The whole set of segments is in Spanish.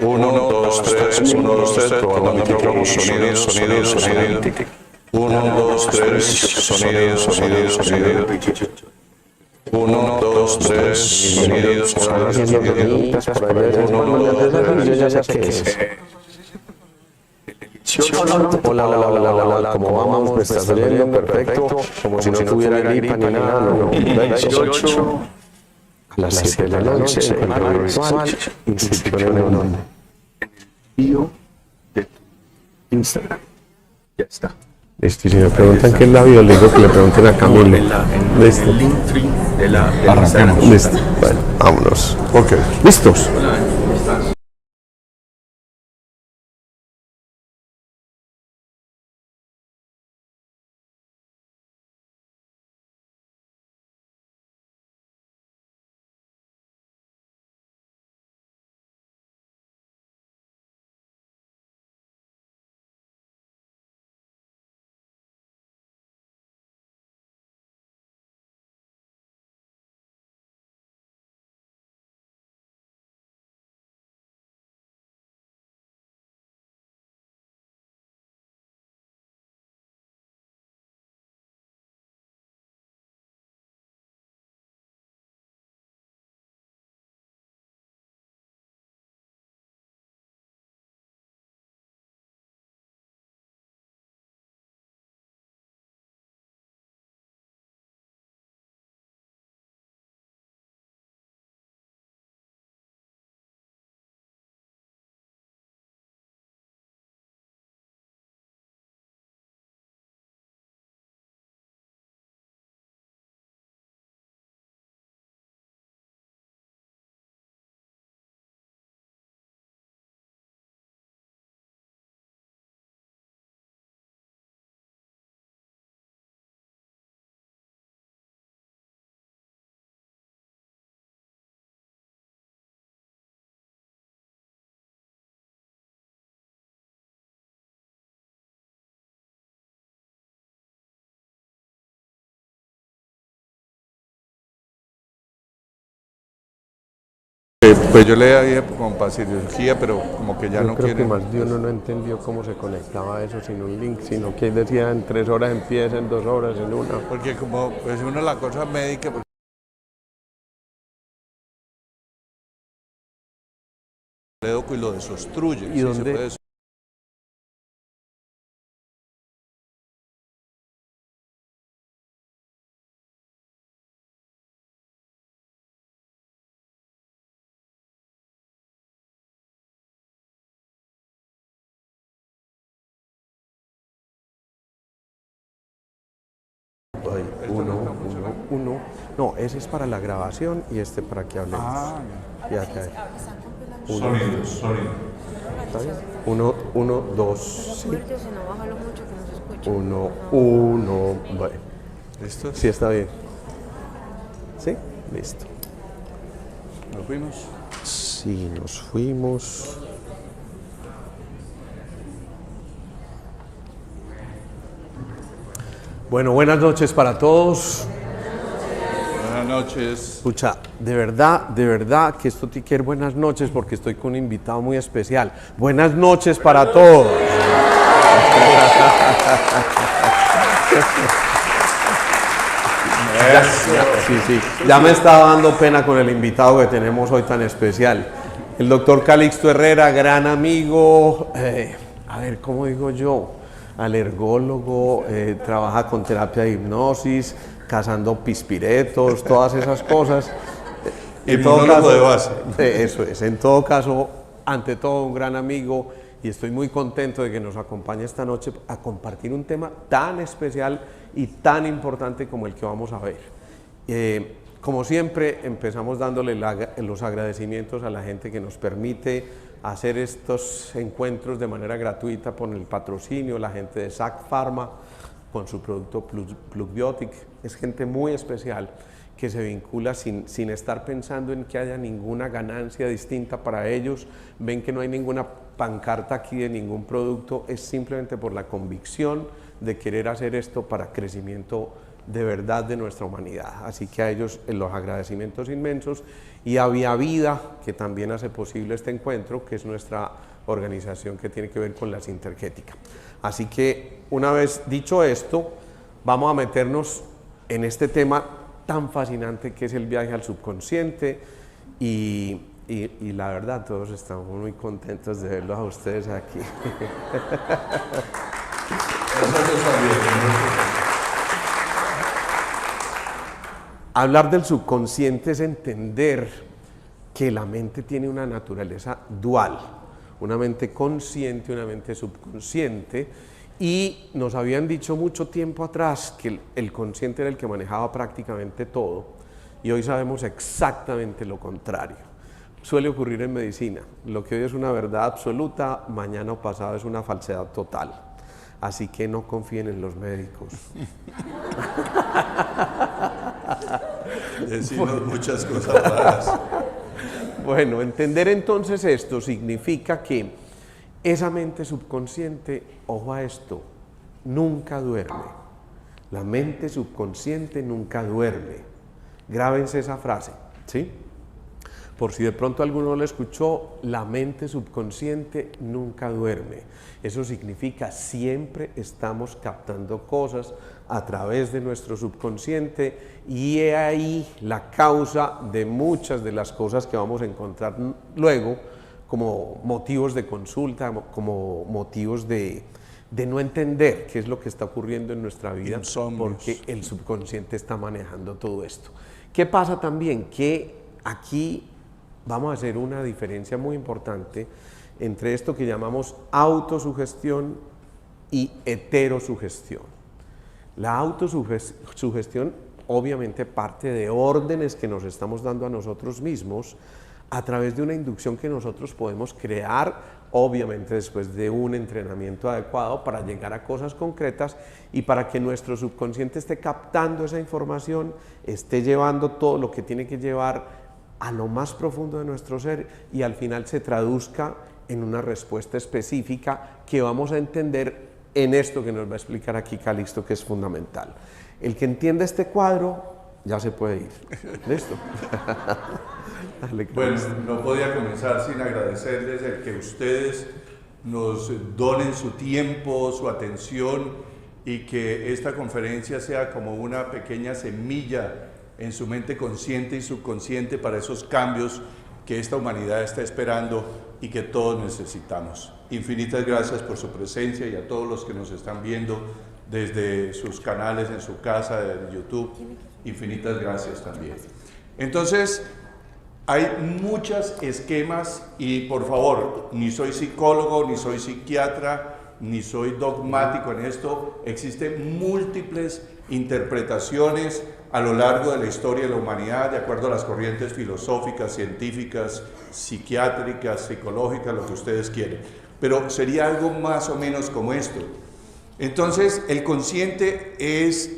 Uno, dos, tres, probando micrófono, sonido. Uno, dos, tres, sonido. Uno, dos, tres, sonido. Hola, ¿cómo vamos? ¿Me estás oyendo? Perfecto. Como si no tuviera gripa ni nada. No. 28 a las 7 de la noche, encuentro virtual, inscripción en bio de tu Instagram. Ya está. Listo, y si me preguntan qué es la bio, le digo que le pregunten a Camilo. Listo. El Linktree de la Instagram. Listo. Bueno, vámonos. Ok. ¿Listos? Pues yo le dije como para cirugía, pero como que ya no Creo quiere. que más de uno no entendió cómo se conectaba eso sin un link, sino que decía en 3 horas empieza, en 2 horas, en 1. Porque como pues uno la cosa médica, pues, y lo desobstruye. ¿Y ¿sí? dónde? Se puede decir. Uno. No, ese es para la grabación y este para que hablemos. Ah, Ya acá. sonido. ¿Está bien? Uno, dos, sí. Fuerte, si no, bájalo mucho que no se escucha. Uno. Bueno. ¿Listo? Sí, está bien. ¿Sí? Listo. ¿Nos fuimos? Sí, nos fuimos. Bueno, buenas noches para todos. Buenas noches. Escucha, de verdad que esto tiene que ser buenas noches porque estoy con un invitado muy especial. Buenas noches para todos. Sí. Ya me estaba dando pena con el invitado que tenemos hoy tan especial. El doctor Calixto Herrera, gran amigo, a ver, ¿cómo digo yo? Alergólogo, trabaja con terapia de hipnosis, cazando pispiretos, todas esas cosas. Inmunólogo de base. Eso es, en todo caso, ante todo un gran amigo y estoy muy contento de que nos acompañe esta noche a compartir un tema tan especial y tan importante como el que vamos a ver. Como siempre, empezamos dándole los agradecimientos a la gente que nos permite hacer estos encuentros de manera gratuita por el patrocinio, la gente de SAC Pharma con su producto Plugbiotic. Es gente muy especial que se vincula sin estar pensando en que haya ninguna ganancia distinta para ellos. Ven que no hay ninguna pancarta aquí de ningún producto, es simplemente por la convicción de querer hacer esto para crecimiento de verdad de nuestra humanidad. Así que a ellos los agradecimientos inmensos, y a Vía Vida, que también hace posible este encuentro, que es nuestra organización que tiene que ver con la Sintergética. Así que una vez dicho esto, vamos a meternos en este tema tan fascinante que es el viaje al subconsciente, y la verdad todos estamos muy contentos de verlos a ustedes aquí. Nosotros también. Hablar del subconsciente es entender que la mente tiene una naturaleza dual, una mente consciente y una mente subconsciente, y nos habían dicho mucho tiempo atrás que el consciente era el que manejaba prácticamente todo, y hoy sabemos exactamente lo contrario. Suele ocurrir en medicina, lo que hoy es una verdad absoluta, mañana o pasado es una falsedad total, así que no confíen en los médicos. Decimos muchas cosas raras. Bueno, entender entonces esto significa que esa mente subconsciente, ojo a esto, nunca duerme. La mente subconsciente nunca duerme. Grábense esa frase, ¿sí? Por si de pronto alguno no la escuchó, la mente subconsciente nunca duerme. Eso significa siempre estamos captando cosas a través de nuestro subconsciente, y he ahí la causa de muchas de las cosas que vamos a encontrar luego como motivos de consulta, como motivos de no entender qué es lo que está ocurriendo en nuestra vida, porque el subconsciente está manejando todo esto. ¿Qué pasa también? Que aquí vamos a hacer una diferencia muy importante entre esto que llamamos autosugestión y heterosugestión. La autosugestión obviamente parte de órdenes que nos estamos dando a nosotros mismos a través de una inducción que nosotros podemos crear, obviamente después de un entrenamiento adecuado para llegar a cosas concretas y para que nuestro subconsciente esté captando esa información, esté llevando todo lo que tiene que llevar a lo más profundo de nuestro ser, y al final se traduzca en una respuesta específica que vamos a entender en esto que nos va a explicar aquí Calixto, que es fundamental. El que entienda este cuadro ya se puede ir. ¿Listo? Dale, bueno, no podía comenzar sin agradecerles el que ustedes nos donen su tiempo, su atención, y que esta conferencia sea como una pequeña semilla en su mente consciente y subconsciente para esos cambios que esta humanidad está esperando y que todos necesitamos. Infinitas gracias por su presencia, y a todos los que nos están viendo desde sus canales en su casa, de YouTube, infinitas gracias también. Entonces, hay muchos esquemas, y por favor, ni soy psicólogo, ni soy psiquiatra, ni soy dogmático en esto. Existen múltiples interpretaciones a lo largo de la historia de la humanidad, de acuerdo a las corrientes filosóficas, científicas, psiquiátricas, psicológicas, lo que ustedes quieren. Pero sería algo más o menos como esto. Entonces, el consciente es,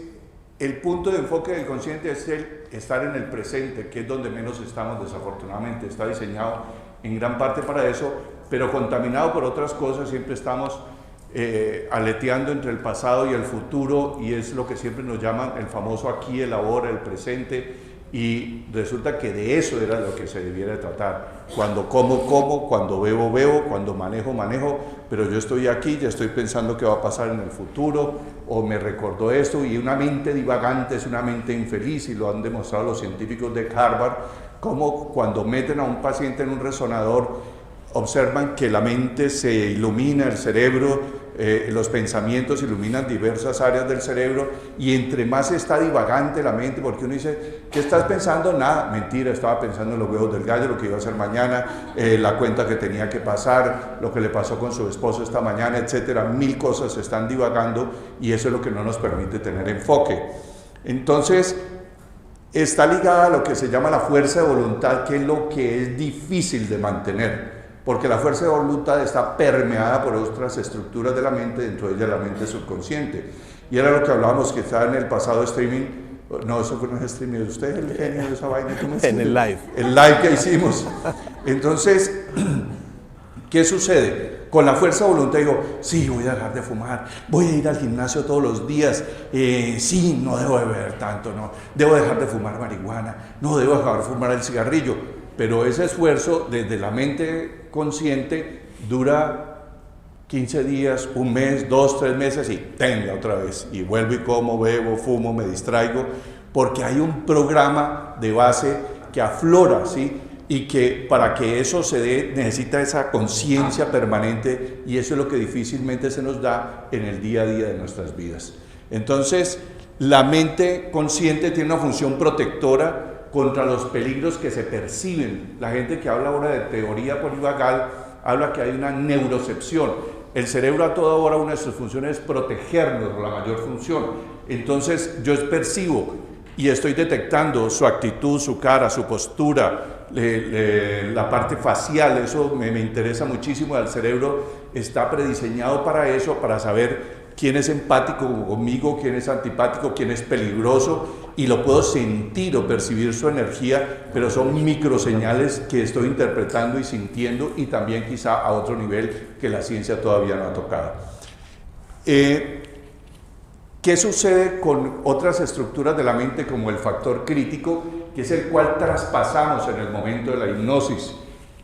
el punto de enfoque del consciente es el estar en el presente, que es donde menos estamos, desafortunadamente. Está diseñado en gran parte para eso, pero contaminado por otras cosas. Siempre estamos aleteando entre el pasado y el futuro, y es lo que siempre nos llaman el famoso aquí, el ahora, el presente, y resulta que de eso era lo que se debiera tratar. Cuando como, cuando bebo, cuando manejo, pero yo estoy aquí, ya estoy pensando qué va a pasar en el futuro, o me recordó esto, y una mente divagante es una mente infeliz, y lo han demostrado los científicos de Harvard, como cuando meten a un paciente en un resonador, observan que la mente se ilumina, el cerebro, los pensamientos iluminan diversas áreas del cerebro, y entre más está divagante la mente, porque uno dice, ¿qué estás pensando? Nada, mentira, estaba pensando en los huevos del gallo, lo que iba a hacer mañana, la cuenta que tenía que pasar, lo que le pasó con su esposo esta mañana, etcétera. Mil cosas están divagando, y eso es lo que no nos permite tener enfoque. Entonces, está ligada a lo que se llama la fuerza de voluntad, que es lo que es difícil de mantener, porque la fuerza de voluntad está permeada por otras estructuras de la mente, dentro de ella la mente subconsciente. Y era lo que hablábamos, que estaba en el pasado streaming. No, eso fue en el streaming. ¿Usted es el genio de esa vaina? En el live. El live que hicimos. Entonces, ¿qué sucede? con la fuerza de voluntad digo, sí, voy a dejar de fumar, voy a ir al gimnasio todos los días, sí, no debo de beber tanto, no, debo dejar de fumar marihuana, no debo dejar de fumar el cigarrillo, pero ese esfuerzo desde la mente consciente dura 15 días, un mes, 2, 3 meses y tenga otra vez, y vuelvo y como, bebo, fumo, me distraigo, porque hay un programa de base que aflora, ¿sí? Y que para que eso se dé necesita esa conciencia permanente, y eso es lo que difícilmente se nos da en el día a día de nuestras vidas. Entonces, la mente consciente tiene una función protectora contra los peligros que se perciben. La gente que habla ahora de teoría polivagal habla que hay una neurocepción. El cerebro a toda hora, una de sus funciones es protegernos, la mayor función. Entonces, yo percibo y estoy detectando su actitud, su cara, su postura, la parte facial, eso me interesa muchísimo. El cerebro está prediseñado para eso, para saber quién es empático conmigo, quién es antipático, quién es peligroso, y lo puedo sentir o percibir su energía, pero son microseñales que estoy interpretando y sintiendo, y también quizá a otro nivel que la ciencia todavía no ha tocado. ¿Qué sucede con otras estructuras de la mente como el factor crítico, que es el cual traspasamos en el momento de la hipnosis?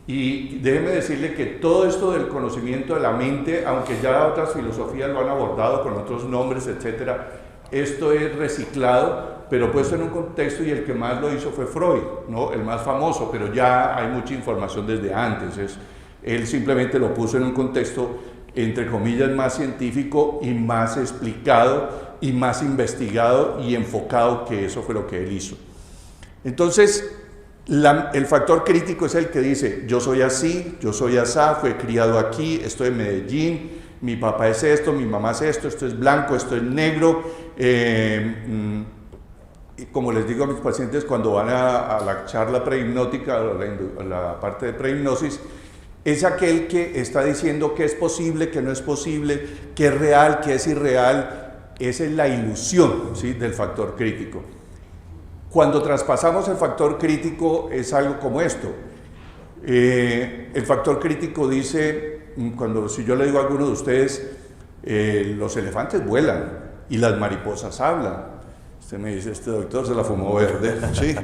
Y déjeme decirle que todo esto del conocimiento de la mente, aunque ya otras filosofías lo han abordado con otros nombres, etcétera, esto es reciclado, pero puesto en un contexto, y el que más lo hizo fue Freud, ¿no? El más famoso, pero ya hay mucha información desde antes. Él simplemente lo puso en un contexto, entre comillas, más científico y más explicado y más investigado y enfocado, que eso fue lo que él hizo. Entonces, el factor crítico es el que dice, yo soy así, yo soy asá, fui criado aquí, estoy en Medellín, mi papá es esto, mi mamá es esto es blanco, esto es negro. Y como les digo a mis pacientes cuando van a la charla prehipnótica, a la parte de prehipnosis, es aquel que está diciendo que es posible, que no es posible, que es real, que es irreal. Esa es la ilusión, ¿sí?, del factor crítico. Cuando traspasamos el factor crítico es algo como esto. El factor crítico dice, si yo le digo a alguno de ustedes, los elefantes vuelan y las mariposas hablan. Usted me dice, este doctor se la fumó verde, sí,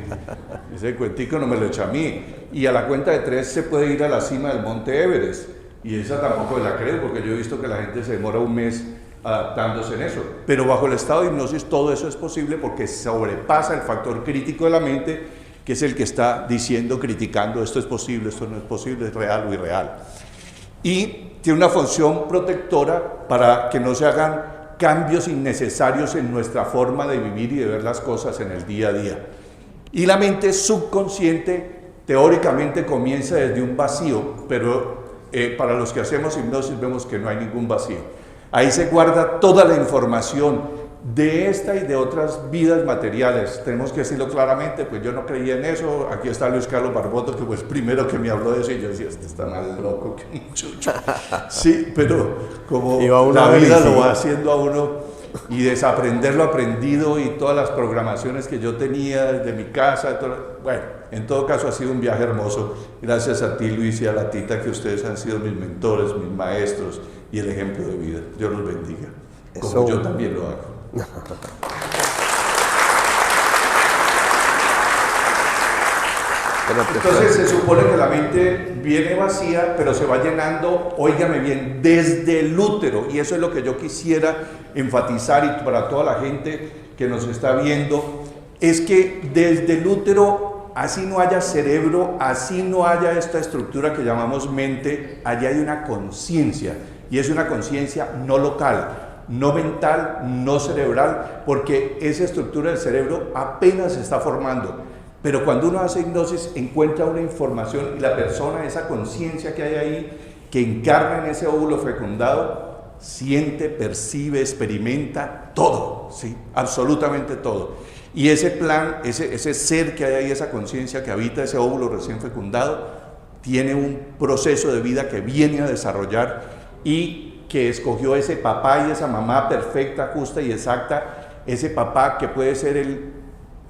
ese cuentico no me lo echa a mí. Y a la cuenta de 3 se puede ir a la cima del monte Everest, y esa tampoco la creo, porque yo he visto que la gente se demora un mes adaptándose en eso. Pero bajo el estado de hipnosis todo eso es posible, porque sobrepasa el factor crítico de la mente, que es el que está diciendo, criticando, esto es posible, esto no es posible, es real o irreal. Y tiene una función protectora para que no se hagan cambios innecesarios en nuestra forma de vivir y de ver las cosas en el día a día. Y la mente subconsciente teóricamente comienza desde un vacío, pero para los que hacemos hipnosis vemos que no hay ningún vacío. Ahí se guarda toda la información de esta y de otras vidas materiales. Tenemos que decirlo claramente, pues yo no creía en eso. Aquí está Luis Carlos Barboto, que fue el primero que me habló de eso, y yo decía, este está más loco que un chucho. Sí, pero como la vida lo va haciendo a uno, y desaprender lo aprendido y todas las programaciones que yo tenía desde mi casa, bueno, en todo caso ha sido un viaje hermoso. Gracias a ti, Luis, y a la Tita, que ustedes han sido mis mentores, mis maestros y el ejemplo de vida. Dios los bendiga, como yo también lo hago. Entonces se supone que la mente viene vacía, pero se va llenando, óigame bien, desde el útero, y eso es lo que yo quisiera enfatizar, y para toda la gente que nos está viendo, es que desde el útero, así no haya cerebro, así no haya esta estructura que llamamos mente, allí hay una conciencia, y es una conciencia no local, no mental, no cerebral, porque esa estructura del cerebro apenas se está formando. Pero cuando uno hace hipnosis encuentra una información, y la persona, esa conciencia que hay ahí, que encarna en ese óvulo fecundado, siente, percibe, experimenta todo, ¿sí? Absolutamente todo. Y ese plan, ese ser que hay ahí, esa conciencia que habita ese óvulo recién fecundado, tiene un proceso de vida que viene a desarrollar, y que escogió ese papá y esa mamá perfecta, justa y exacta, ese papá que puede ser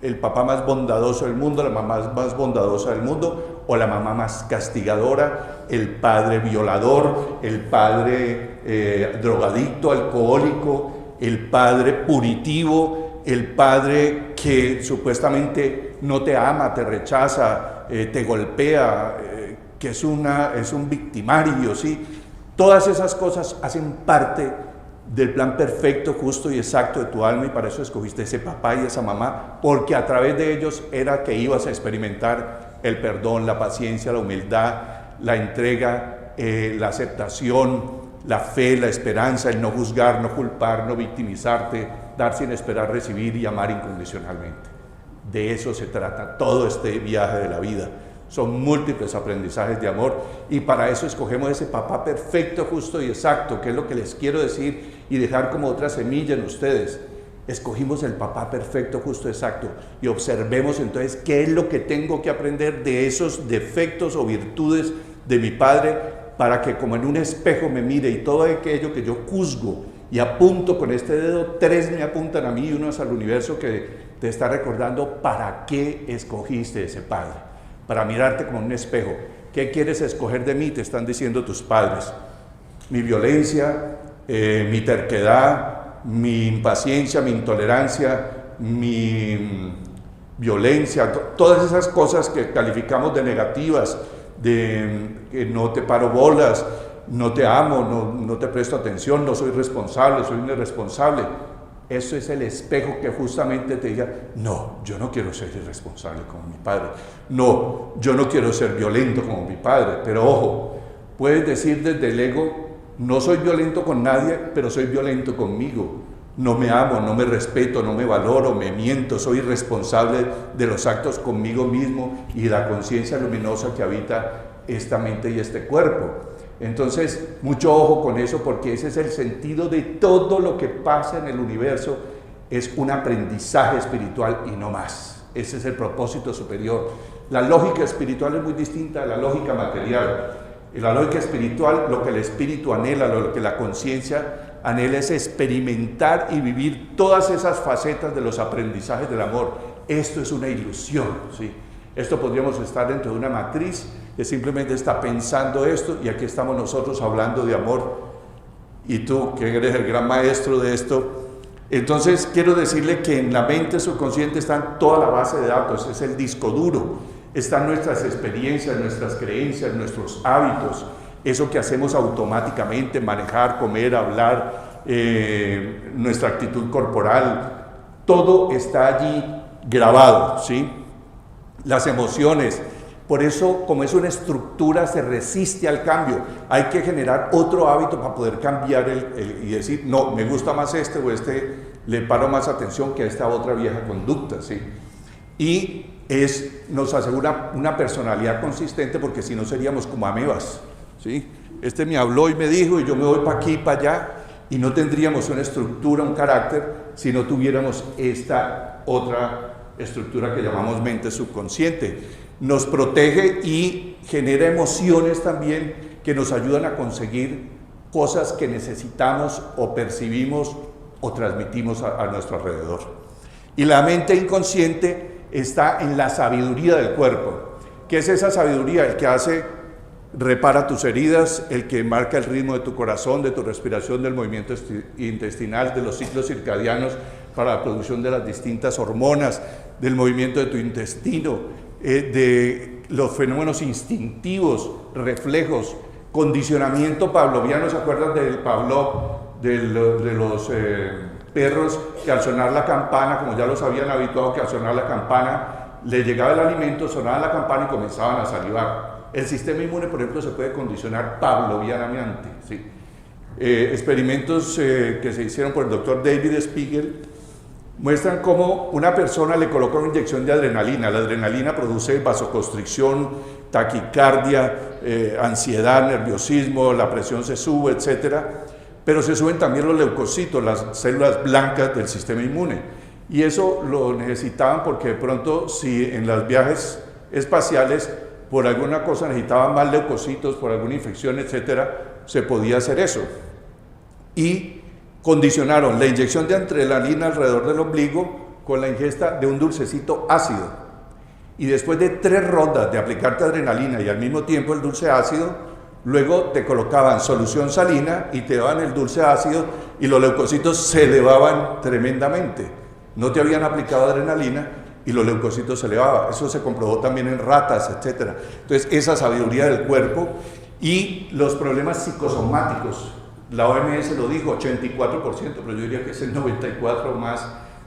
el papá más bondadoso del mundo, la mamá más bondadosa del mundo, o la mamá más castigadora, el padre violador, el padre drogadicto, alcohólico, el padre punitivo, el padre que supuestamente no te ama, te rechaza, te golpea, que es un victimario, ¿sí? Todas esas cosas hacen parte del plan perfecto, justo y exacto de tu alma, y para eso escogiste ese papá y esa mamá, porque a través de ellos era que ibas a experimentar el perdón, la paciencia, la humildad, la entrega, la aceptación, la fe, la esperanza, el no juzgar, no culpar, no victimizarte, dar sin esperar recibir y amar incondicionalmente. De eso se trata todo este viaje de la vida. Son múltiples aprendizajes de amor y para eso escogemos ese papá perfecto, justo y exacto, que es lo que les quiero decir y dejar como otra semilla en ustedes. Escogimos el papá perfecto, justo, exacto, y observemos entonces qué es lo que tengo que aprender de esos defectos o virtudes de mi padre, para que como en un espejo me mire y todo aquello que yo juzgo y apunto con este dedo, 3 me apuntan a mí y 1 es al universo que te está recordando para qué escogiste ese padre, para mirarte como en un espejo. ¿Qué quieres escoger de mí? Te están diciendo tus padres. Mi violencia, mi terquedad, mi impaciencia, mi intolerancia, mi violencia, todas esas cosas que calificamos de negativas, de que no te paro bolas, no te amo, no te presto atención, no soy responsable, soy un irresponsable. Eso es el espejo que justamente te diga, no, yo no quiero ser irresponsable como mi padre, no, yo no quiero ser violento como mi padre, pero ojo, puedes decir desde el ego, no soy violento con nadie, pero soy violento conmigo. No me amo, no me respeto, no me valoro, me miento, soy irresponsable de los actos conmigo mismo y de la conciencia luminosa que habita esta mente y este cuerpo. Entonces, mucho ojo con eso, porque ese es el sentido de todo lo que pasa en el universo, es un aprendizaje espiritual y no más. Ese es el propósito superior. La lógica espiritual es muy distinta a la lógica material. En la lógica espiritual, lo que el espíritu anhela, lo que la conciencia anhela es experimentar y vivir todas esas facetas de los aprendizajes del amor. Esto es una ilusión, ¿sí? Esto podríamos estar dentro de una matriz que simplemente está pensando esto y aquí estamos nosotros hablando de amor y tú, que eres el gran maestro de esto. Entonces, quiero decirle que en la mente subconsciente está toda la base de datos, es el disco duro. Están nuestras experiencias, nuestras creencias, nuestros hábitos, eso que hacemos automáticamente, manejar, comer, hablar, nuestra actitud corporal, todo está allí grabado, ¿sí? Las emociones, por eso como es una estructura se resiste al cambio, hay que generar otro hábito para poder cambiar y decir, no, me gusta más este o este le paro más atención que a esta otra vieja conducta, ¿sí? Y nos asegura una personalidad consistente, porque si no seríamos como amebas, ¿sí? Este me habló y me dijo y yo me voy para aquí y para allá y no tendríamos una estructura, un carácter, si no tuviéramos esta otra estructura que llamamos mente subconsciente. Nos protege y genera emociones también que nos ayudan a conseguir cosas que necesitamos o percibimos o transmitimos a nuestro alrededor. Y la mente inconsciente está en la sabiduría del cuerpo. ¿Qué es esa sabiduría? El que repara tus heridas, el que marca el ritmo de tu corazón, de tu respiración, del movimiento intestinal, de los ciclos circadianos para la producción de las distintas hormonas, del movimiento de tu intestino, de los fenómenos instintivos, reflejos, condicionamiento pavloviano. ¿Se acuerdan del Pavlov, de los perros que al sonar la campana, como ya los habían habituado que al sonar la campana le llegaba el alimento, sonaban la campana y comenzaban a salivar? El sistema inmune, por ejemplo, se puede condicionar pavlovianamente, ¿sí? Experimentos que se hicieron por el doctor David Spiegel muestran cómo una persona le coloca una inyección de adrenalina. La adrenalina produce vasoconstricción, taquicardia, ansiedad, nerviosismo, la presión se sube, etcétera. Pero se suben también los leucocitos, las células blancas del sistema inmune. Y eso lo necesitaban porque de pronto, si en los viajes espaciales por alguna cosa necesitaban más leucocitos, por alguna infección, etcétera, se podía hacer eso. Y condicionaron la inyección de adrenalina alrededor del ombligo con la ingesta de un dulcecito ácido. y después de 3 rondas de aplicarte adrenalina y al mismo tiempo el dulce ácido, luego te colocaban solución salina y te daban el dulce ácido y los leucocitos se elevaban tremendamente. No te habían aplicado adrenalina y los leucocitos se elevaban. Eso se comprobó también en ratas, etc. Entonces, esa sabiduría del cuerpo y los problemas psicosomáticos. La OMS lo dijo, 84%, pero yo diría que es el 94% más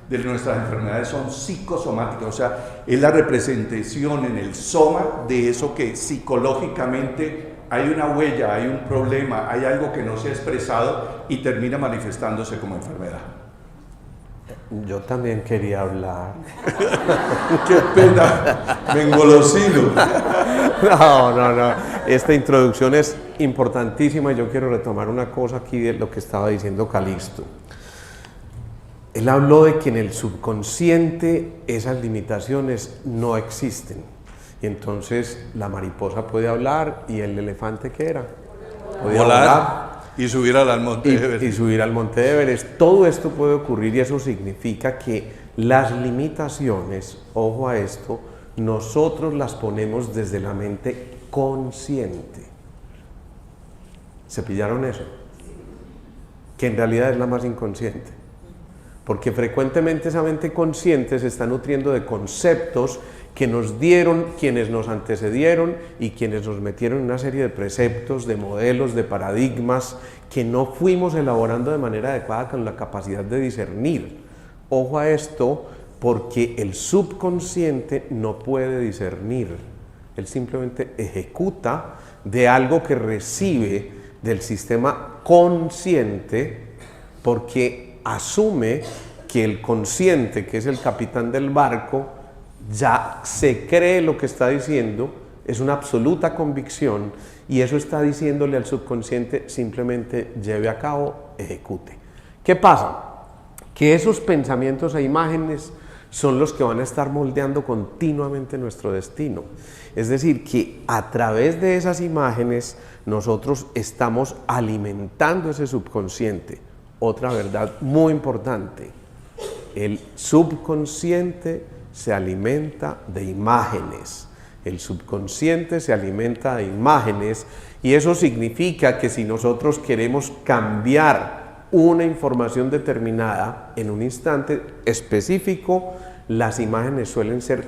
de nuestras enfermedades son psicosomáticas, o sea, es la representación en el soma de eso que psicológicamente hay una huella, hay un problema, hay algo que no se ha expresado y termina manifestándose como enfermedad. Yo también quería hablar. ¡Qué pena! Me engolosino. No. Esta introducción es importantísima y yo quiero retomar una cosa aquí de lo que estaba diciendo Calixto. Él habló de que en el subconsciente esas limitaciones no existen. Y entonces la mariposa puede hablar y el elefante, ¿qué era? Podía volar y subir al Monte Everest. Y subir al Monte Everest. Todo esto puede ocurrir y eso significa que las limitaciones, ojo a esto, nosotros las ponemos desde la mente consciente. ¿Se pillaron eso? Que en realidad es la más inconsciente. Porque frecuentemente esa mente consciente se está nutriendo de conceptos que nos dieron quienes nos antecedieron y quienes nos metieron en una serie de preceptos, de modelos, de paradigmas que no fuimos elaborando de manera adecuada con la capacidad de discernir. Ojo a esto, porque el subconsciente no puede discernir, él simplemente ejecuta de algo que recibe del sistema consciente porque asume que el consciente, que es el capitán del barco, ya se cree lo que está diciendo, es una absoluta convicción y eso está diciéndole al subconsciente simplemente lleve a cabo, ejecute. ¿Qué pasa? Que esos pensamientos e imágenes son los que van a estar moldeando continuamente nuestro destino. Es decir, que a través de esas imágenes nosotros estamos alimentando ese subconsciente. Otra verdad muy importante, el subconsciente se alimenta de imágenes. El subconsciente se alimenta de imágenes y eso significa que si nosotros queremos cambiar una información determinada en un instante específico, las imágenes suelen ser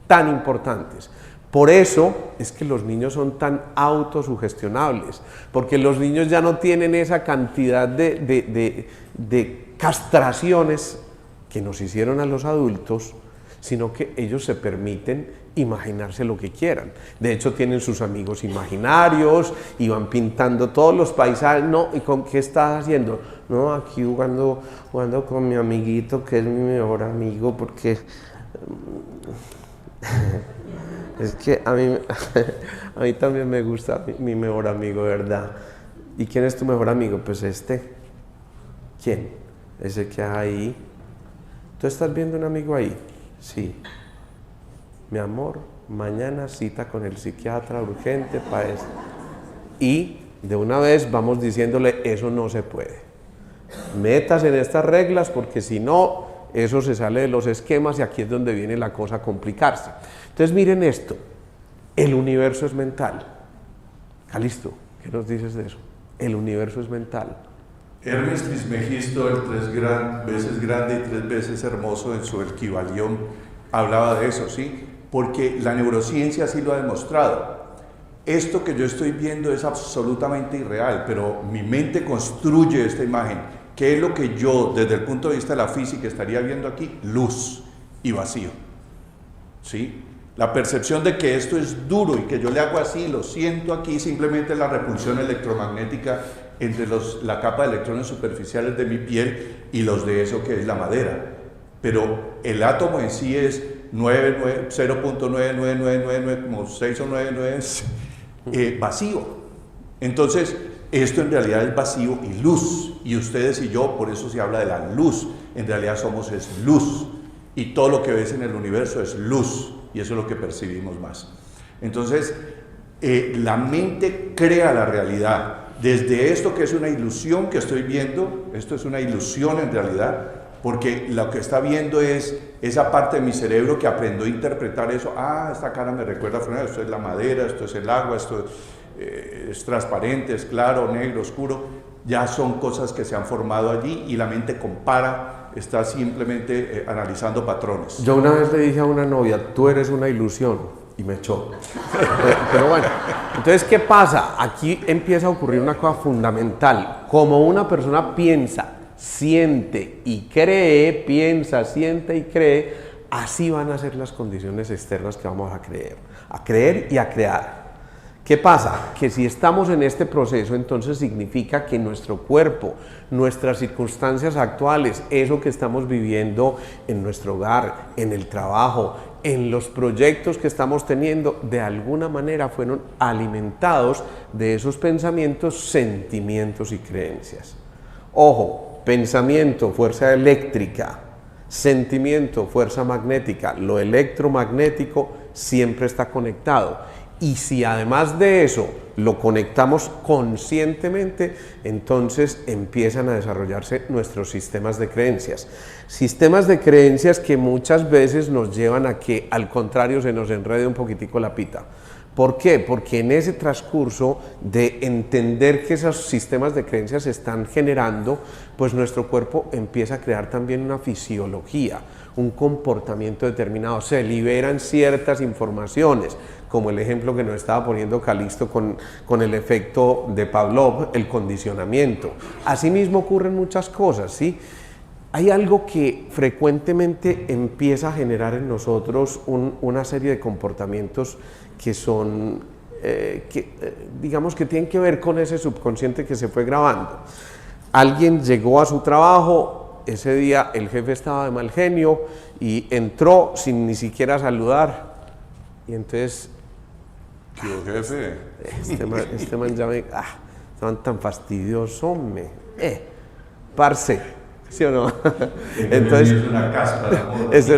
tan importantes. Por eso es que los niños son tan autosugestionables, porque los niños ya no tienen esa cantidad de castraciones que nos hicieron a los adultos, sino que ellos se permiten imaginarse lo que quieran. De hecho, tienen sus amigos imaginarios y van pintando todos los paisajes. No, ¿y con qué estás haciendo? No, aquí jugando con mi amiguito, que es mi mejor amigo, porque es que a mí también me gusta mi mejor amigo, ¿verdad? ¿Y quién es tu mejor amigo? Pues este. ¿Quién? Ese que hay ahí. ¿Tú estás viendo un amigo ahí? Sí. Mi amor, mañana cita con el psiquiatra urgente para esto. Y de una vez vamos diciéndole, eso no se puede. Métase en estas reglas porque si no, eso se sale de los esquemas y aquí es donde viene la cosa a complicarse. Entonces miren esto, el universo es mental. Calixto, ¿qué nos dices de eso? El universo es mental. Hermes Trismegisto, el 3 veces grande y 3 veces hermoso en su El Kybalión, hablaba de eso, ¿sí? Porque la neurociencia sí lo ha demostrado. Esto que yo estoy viendo es absolutamente irreal, pero mi mente construye esta imagen. ¿Qué es lo que yo, desde el punto de vista de la física, estaría viendo aquí? Luz y vacío, ¿sí? La percepción de que esto es duro y que yo le hago así, lo siento aquí, simplemente la repulsión electromagnética entre la capa de electrones superficiales de mi piel y los de eso que es la madera. Pero el átomo en sí es 0.99999, como 6 o 99, vacío. Entonces, esto en realidad es vacío y luz. Y ustedes y yo, por eso se habla de la luz. En realidad somos es luz. Y todo lo que ves en el universo es luz. Y eso es lo que percibimos más. Entonces, la mente crea la realidad. Desde esto que es una ilusión que estoy viendo, esto es una ilusión en realidad, porque lo que está viendo es esa parte de mi cerebro que aprendió a interpretar eso. Esta cara me recuerda a Fernando, esto es la madera, esto es el agua, esto es transparente, es claro, negro, oscuro. Ya son cosas que se han formado allí y la mente compara, está simplemente analizando patrones. Yo una vez le dije a una novia, tú eres una ilusión, y me echó. Pero bueno, entonces, ¿qué pasa? Aquí empieza a ocurrir una cosa fundamental. Como una persona piensa, siente y cree, piensa, siente y cree, así van a ser las condiciones externas que vamos a creer y a crear. ¿Qué pasa? Que si estamos en este proceso, entonces significa que nuestro cuerpo, nuestras circunstancias actuales, eso que estamos viviendo en nuestro hogar, en el trabajo, en los proyectos que estamos teniendo, de alguna manera fueron alimentados de esos pensamientos, sentimientos y creencias. Ojo, pensamiento, fuerza eléctrica, sentimiento, fuerza magnética, lo electromagnético siempre está conectado. Y si además de eso lo conectamos conscientemente, entonces empiezan a desarrollarse nuestros sistemas de creencias. Sistemas de creencias que muchas veces nos llevan a que al contrario se nos enrede un poquitico la pita. ¿Por qué? Porque en ese transcurso de entender que esos sistemas de creencias se están generando, pues nuestro cuerpo empieza a crear también una fisiología, un comportamiento determinado, se liberan ciertas informaciones, como el ejemplo que nos estaba poniendo Calixto con el efecto de Pavlov, el condicionamiento. Asimismo ocurren muchas cosas, ¿sí? Hay algo que frecuentemente empieza a generar en nosotros una serie de comportamientos que son, digamos que tienen que ver con ese subconsciente que se fue grabando. Alguien llegó a su trabajo, ese día el jefe estaba de mal genio y entró sin ni siquiera saludar, y entonces... ¿Qué jefe? Este man ya me... estaban tan fastidiosos, hombre. Parce, ¿sí o no? Entonces, es una caspa. Eso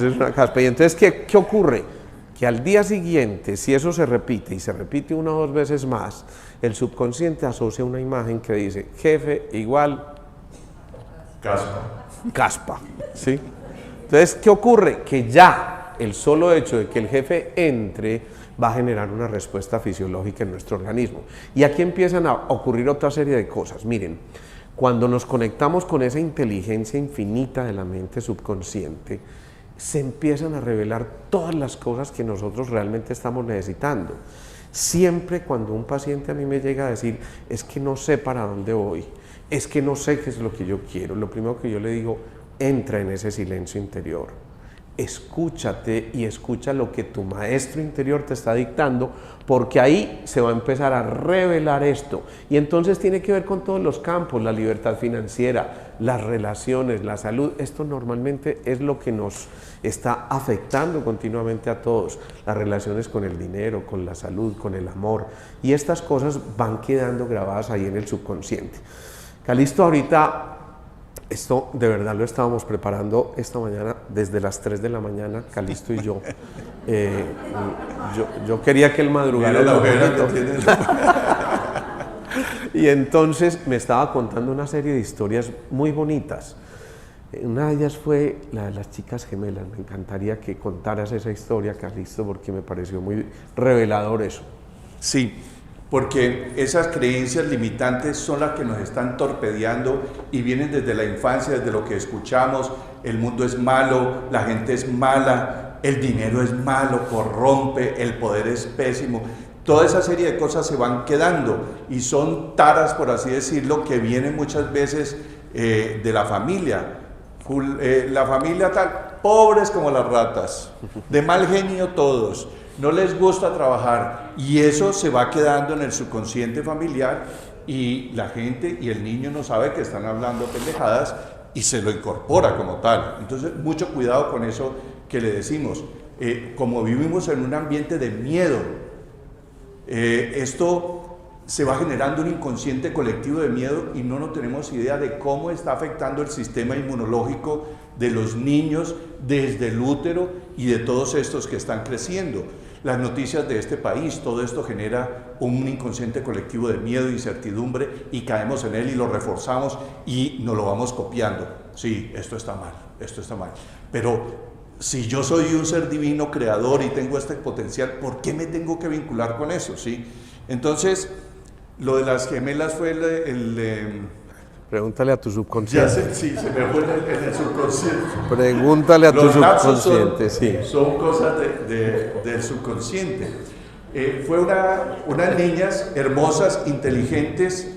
es una caspa. Y entonces, ¿qué ocurre? Que al día siguiente, si eso se repite y se repite una o dos veces más, el subconsciente asocia una imagen que dice jefe igual caspa, ¿sí? Entonces, ¿qué ocurre? Que ya el solo hecho de que el jefe entre va a generar una respuesta fisiológica en nuestro organismo. Y aquí empiezan a ocurrir otra serie de cosas. Miren, cuando nos conectamos con esa inteligencia infinita de la mente subconsciente, se empiezan a revelar todas las cosas que nosotros realmente estamos necesitando. Siempre cuando un paciente a mí me llega a decir, es que no sé para dónde voy, es que no sé qué es lo que yo quiero, lo primero que yo le digo, entra en ese silencio interior. Escúchate y escucha lo que tu maestro interior te está dictando, porque ahí se va a empezar a revelar esto. Y entonces tiene que ver con todos los campos, la libertad financiera, las relaciones, la salud. Esto normalmente es lo que nos está afectando continuamente a todos. Las relaciones con el dinero, con la salud, con el amor. Y estas cosas van quedando grabadas ahí en el subconsciente. Calixto, ahorita... Esto de verdad lo estábamos preparando esta mañana, desde las 3 de la mañana, Calixto y yo. Yo quería que él madrugara un poquito. Y entonces me estaba contando una serie de historias muy bonitas. Una de ellas fue la de las chicas gemelas. Me encantaría que contaras esa historia, Calixto, porque me pareció muy revelador eso. Sí. Porque esas creencias limitantes son las que nos están torpedeando y vienen desde la infancia, desde lo que escuchamos, el mundo es malo, la gente es mala, el dinero es malo, corrompe, el poder es pésimo. Toda esa serie de cosas se van quedando y son taras, por así decirlo, que vienen muchas veces de la familia. La familia tal, pobres como las ratas, de mal genio todos. No les gusta trabajar y eso se va quedando en el subconsciente familiar y la gente y el niño no sabe que están hablando pendejadas y se lo incorpora como tal. Entonces, mucho cuidado con eso que le decimos. Como vivimos en un ambiente de miedo, esto se va generando un inconsciente colectivo de miedo y no tenemos idea de cómo está afectando el sistema inmunológico de los niños desde el útero y de todos estos que están creciendo. las noticias de este país, todo esto genera un inconsciente colectivo de miedo e incertidumbre y caemos en él y lo reforzamos y nos lo vamos copiando. Sí, esto está mal, pero si yo soy un ser divino creador y tengo este potencial, ¿por qué me tengo que vincular con eso? ¿Sí? Entonces, lo de las gemelas fue Pregúntale a tu subconsciente. sí, se me fue en el subconsciente. Pregúntale a tu Los lapsos subconsciente, sí. son cosas del subconsciente. Fue unas niñas hermosas, inteligentes,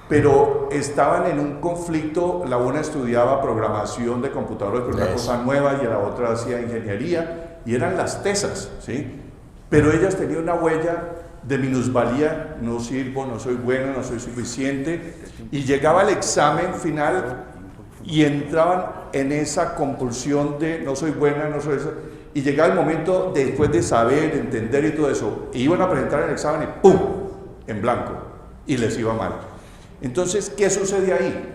pero estaban en un conflicto. La una estudiaba programación de computadores, que era una cosa nueva, y la otra hacía ingeniería, y eran las tesas, ¿sí? Pero ellas tenían una huella de minusvalía: no sirvo, no soy bueno, no soy suficiente, y llegaba el examen final y entraban en esa compulsión de no soy buena, no soy eso, y llegaba el momento, después de saber, entender y todo eso, e iban a presentar el examen y ¡pum!, en blanco, y les iba mal. Entonces, ¿qué sucede ahí?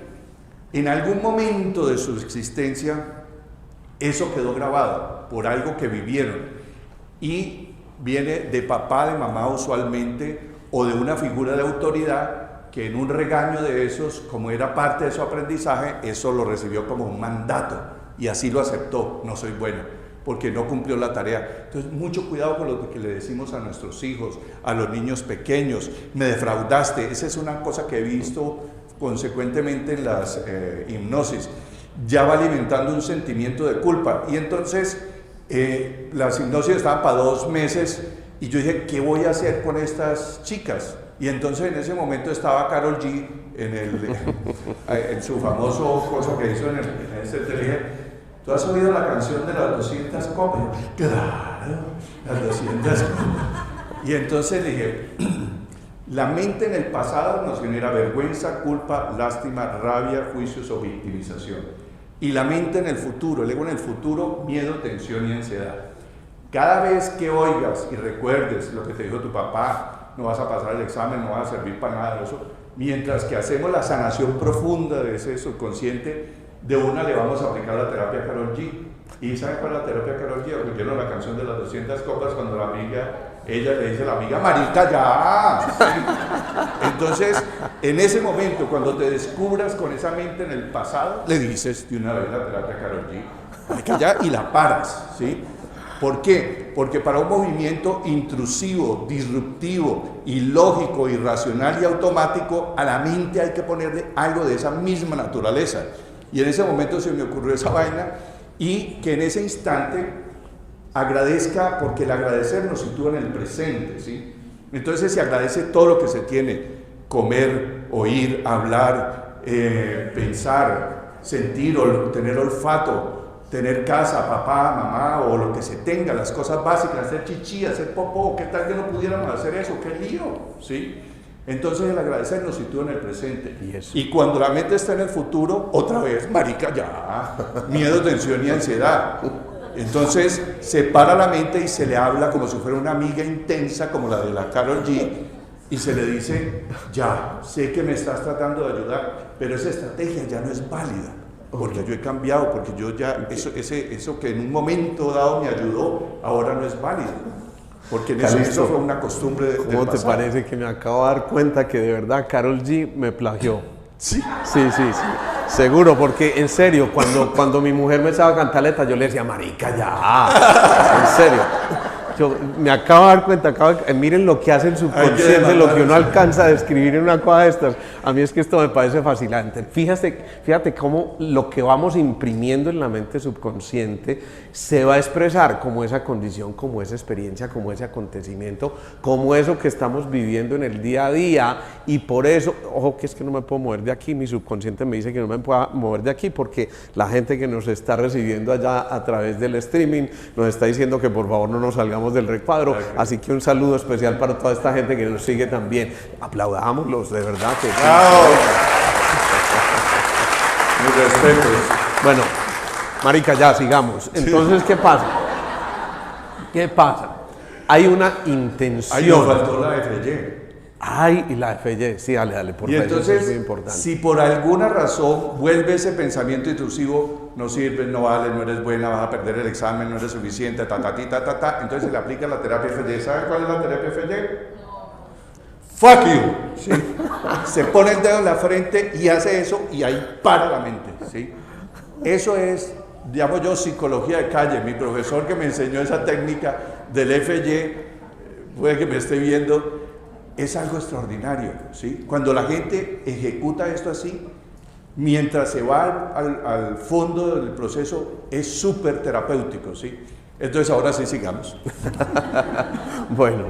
En algún momento de su existencia, eso quedó grabado por algo que vivieron, y viene de papá, de mamá usualmente, o de una figura de autoridad que en un regaño de esos, como era parte de su aprendizaje, eso lo recibió como un mandato y así lo aceptó: no soy bueno, porque no cumplió la tarea. Entonces, mucho cuidado con lo que le decimos a nuestros hijos, a los niños pequeños: me defraudaste. Esa es una cosa que he visto consecuentemente en las hipnosis. Ya va alimentando un sentimiento de culpa, y entonces las hipnosis estaban para 2 meses, y yo dije, ¿qué voy a hacer con estas chicas? Y entonces en ese momento estaba Karol G en su famoso cosa que hizo en ese dije, ¿tú has oído la canción de las 200 copas? Claro, las 200 copas. Y entonces dije, la mente en el pasado nos genera vergüenza, culpa, lástima, rabia, juicios o victimización. Y la mente en el futuro, el ego en el futuro, miedo, tensión y ansiedad. Cada vez que oigas y recuerdes lo que te dijo tu papá: no vas a pasar el examen, no vas a servir para nada de eso, mientras que hacemos la sanación profunda de ese subconsciente, de una le vamos a aplicar la terapia Karol G. ¿Y saben cuál es la terapia Karol G? Oyeron la canción de las 200 copas cuando ella le dice a la amiga: marica, ya. ¿Sí? Entonces, en ese momento, cuando te descubras con esa mente en el pasado, le dices de una vez la terapia Karol G, marica, ya, y la paras, ¿sí? ¿Por qué? Porque para un movimiento intrusivo, disruptivo, ilógico, irracional y automático, a la mente hay que ponerle algo de esa misma naturaleza. Y en ese momento se me ocurrió esa vaina, y que en ese instante agradezca, porque el agradecer nos sitúa en el presente, ¿sí? Entonces se agradece todo lo que se tiene: comer, oír, hablar, pensar, sentir, tener olfato, tener casa, papá, mamá, o lo que se tenga, las cosas básicas, hacer chichi, hacer popó. ¿Qué tal que no pudiéramos hacer eso? ¡Qué lío! ¿Sí? Entonces el agradecer nos sitúa en el presente. Y cuando la mente está en el futuro, otra vez, marica, ya, miedo, tensión y ansiedad. Entonces se para la mente y se le habla como si fuera una amiga intensa, como la de la Karol G, y se le dice: ya, sé que me estás tratando de ayudar, pero esa estrategia ya no es válida, porque yo he cambiado, porque yo ya, eso que en un momento dado me ayudó, ahora no es válido. Porque en eso fue una costumbre de ¿Cómo te parece que me acabo de dar cuenta que de verdad Karol G me plagió? Sí. Sí. Seguro, porque en serio, cuando mi mujer me echaba cantaleta, yo le decía: marica, ya. En serio. Yo me acabo de dar cuenta, miren lo que hace el subconsciente, lo que uno alcanza a describir en una cosa de estas. A mí es que esto me parece fascinante. Fíjate cómo lo que vamos imprimiendo en la mente subconsciente se va a expresar como esa condición, como esa experiencia, como ese acontecimiento, como eso que estamos viviendo en el día a día. Y por eso, ojo, que es que no me puedo mover de aquí, mi subconsciente me dice que no me puedo mover de aquí, porque la gente que nos está recibiendo allá a través del streaming nos está diciendo que por favor no nos salgamos del recuadro. Okay. Así que un saludo especial para toda esta gente que nos sigue también. Aplaudámoslos, de verdad. ¡Bravo! Mis respetos. Bueno, marica, ya sigamos. Entonces, ¿qué pasa? ¿Qué pasa? Hay una intención. Ahí nos faltó la FY. Ay, y la FY, sí, dale, por Y favor, eso es entonces, muy importante. si por alguna razón vuelve ese pensamiento intrusivo, no sirves, no vales, no eres buena, vas a perder el examen, no eres suficiente, entonces se le aplica la terapia FY. ¿Saben cuál es la terapia FY? Fuck you, ¿sí? Se pone el dedo en la frente y hace eso y ahí para la mente, ¿sí? Eso es, llamo yo, psicología de calle. Mi profesor que me enseñó esa técnica del FY, puede que me esté viendo, es algo extraordinario, ¿sí? Cuando la gente ejecuta esto así, mientras se va al fondo del proceso, es súper terapéutico, ¿sí? Entonces ahora sí sigamos. Bueno,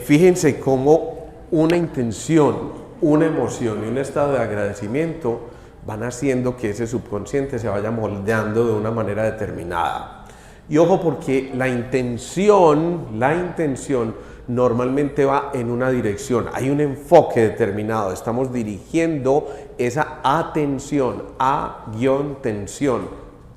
fíjense cómo una intención, una emoción y un estado de agradecimiento van haciendo que ese subconsciente se vaya moldeando de una manera determinada. Y ojo, porque la intención normalmente va en una dirección, hay un enfoque determinado, estamos dirigiendo esa atención, a-tensión,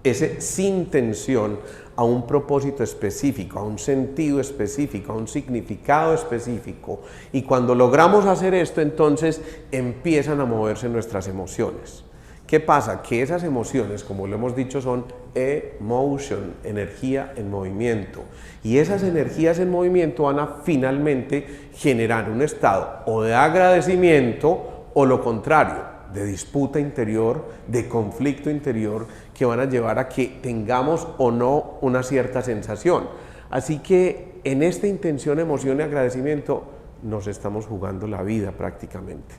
ese sin tensión, a un propósito específico, a un sentido específico, a un significado específico. Y cuando logramos hacer esto, entonces empiezan a moverse nuestras emociones. ¿Qué pasa? Que esas emociones, como lo hemos dicho, son emotion, energía en movimiento. Y esas energías en movimiento van a finalmente generar un estado o de agradecimiento o lo contrario, de disputa interior, de conflicto interior, que van a llevar a que tengamos o no una cierta sensación. Así que en esta intención, emoción y agradecimiento nos estamos jugando la vida prácticamente.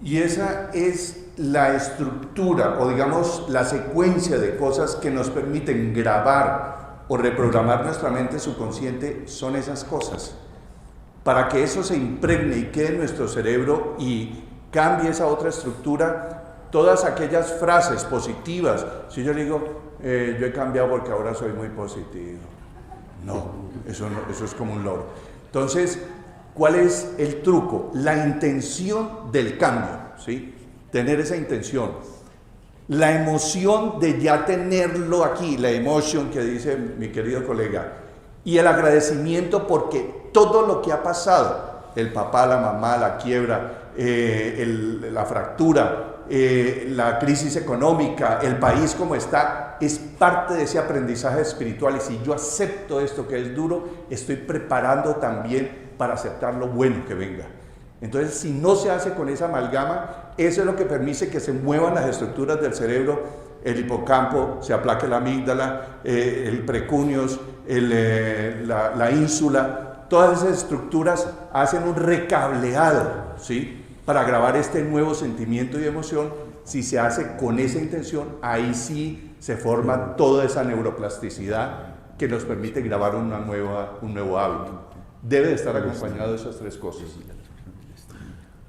Y esa es la estructura o digamos la secuencia de cosas que nos permiten grabar o reprogramar nuestra mente subconsciente, son esas cosas. Para que eso se impregne y quede en nuestro cerebro y cambie esa otra estructura, todas aquellas frases positivas, si yo digo, yo he cambiado porque ahora soy muy positivo. No, eso es como un loro. Entonces, ¿cuál es el truco? La intención del cambio, ¿sí? Tener esa intención. La emoción de ya tenerlo aquí, la emotion que dice mi querido colega, y el agradecimiento porque todo lo que ha pasado, el papá, la mamá, la quiebra, la fractura, la crisis económica, el país como está, es parte de ese aprendizaje espiritual. Y si yo acepto esto que es duro, estoy preparando también para aceptar lo bueno que venga. Entonces, si no se hace con esa amalgama, eso es lo que permite que se muevan las estructuras del cerebro, el hipocampo, se aplaque la amígdala, el precuneus, la ínsula. Todas esas estructuras hacen un recableado, ¿sí?, para grabar este nuevo sentimiento y emoción. Si se hace con esa intención, ahí sí se forma toda esa neuroplasticidad que nos permite grabar un nuevo hábito. Debe de estar acompañado de esas tres cosas.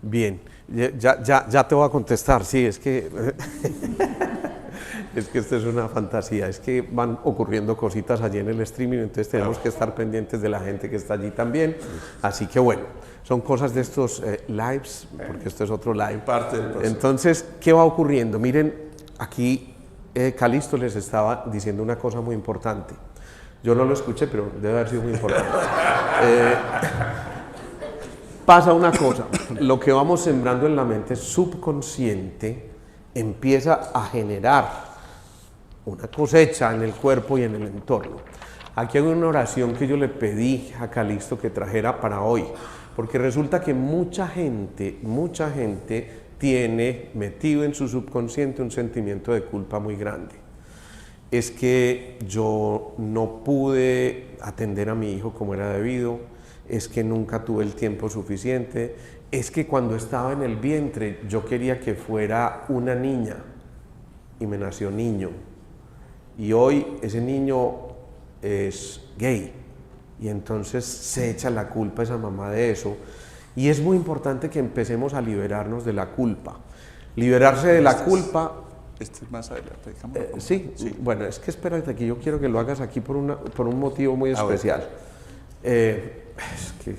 Bien, ya te voy a contestar, sí, es que es que esto es una fantasía, es que van ocurriendo cositas allí en el streaming, entonces tenemos que estar pendientes de la gente que está allí también, así que bueno, son cosas de estos lives, porque esto es otro live. Parte del proceso. Entonces, ¿qué va ocurriendo? Miren, aquí Calixto les estaba diciendo una cosa muy importante. Yo no lo escuché, pero debe haber sido muy importante. Pasa una cosa, lo que vamos sembrando en la mente subconsciente empieza a generar una cosecha en el cuerpo y en el entorno. Aquí hay una oración que yo le pedí a Calixto que trajera para hoy, porque resulta que mucha gente tiene metido en su subconsciente un sentimiento de culpa muy grande. Es que yo no pude atender a mi hijo como era debido, es que nunca tuve el tiempo suficiente, es que cuando estaba en el vientre yo quería que fuera una niña y me nació niño, y hoy ese niño es gay, y entonces se echa la culpa a esa mamá de eso, y es muy importante que empecemos a liberarnos de la culpa. Liberarse de la culpa... Este es más adelante. Sí, bueno, es que espérate aquí, yo quiero que lo hagas aquí por un motivo muy especial. Es que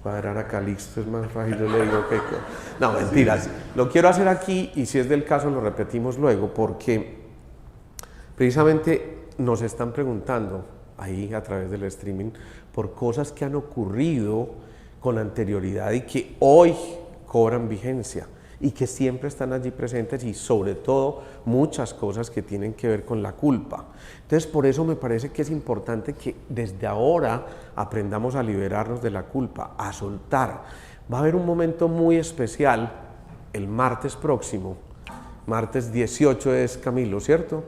cuadrar a Calixto es más fácil, yo le digo que... No, mentiras, lo quiero hacer aquí y si es del caso lo repetimos luego, porque precisamente nos están preguntando ahí a través del streaming por cosas que han ocurrido con anterioridad y que hoy cobran vigencia y que siempre están allí presentes, y sobre todo muchas cosas que tienen que ver con la culpa. Entonces, por eso me parece que es importante que desde ahora aprendamos a liberarnos de la culpa, a soltar. Va a haber un momento muy especial el martes próximo, martes 18 es Camilo, ¿cierto?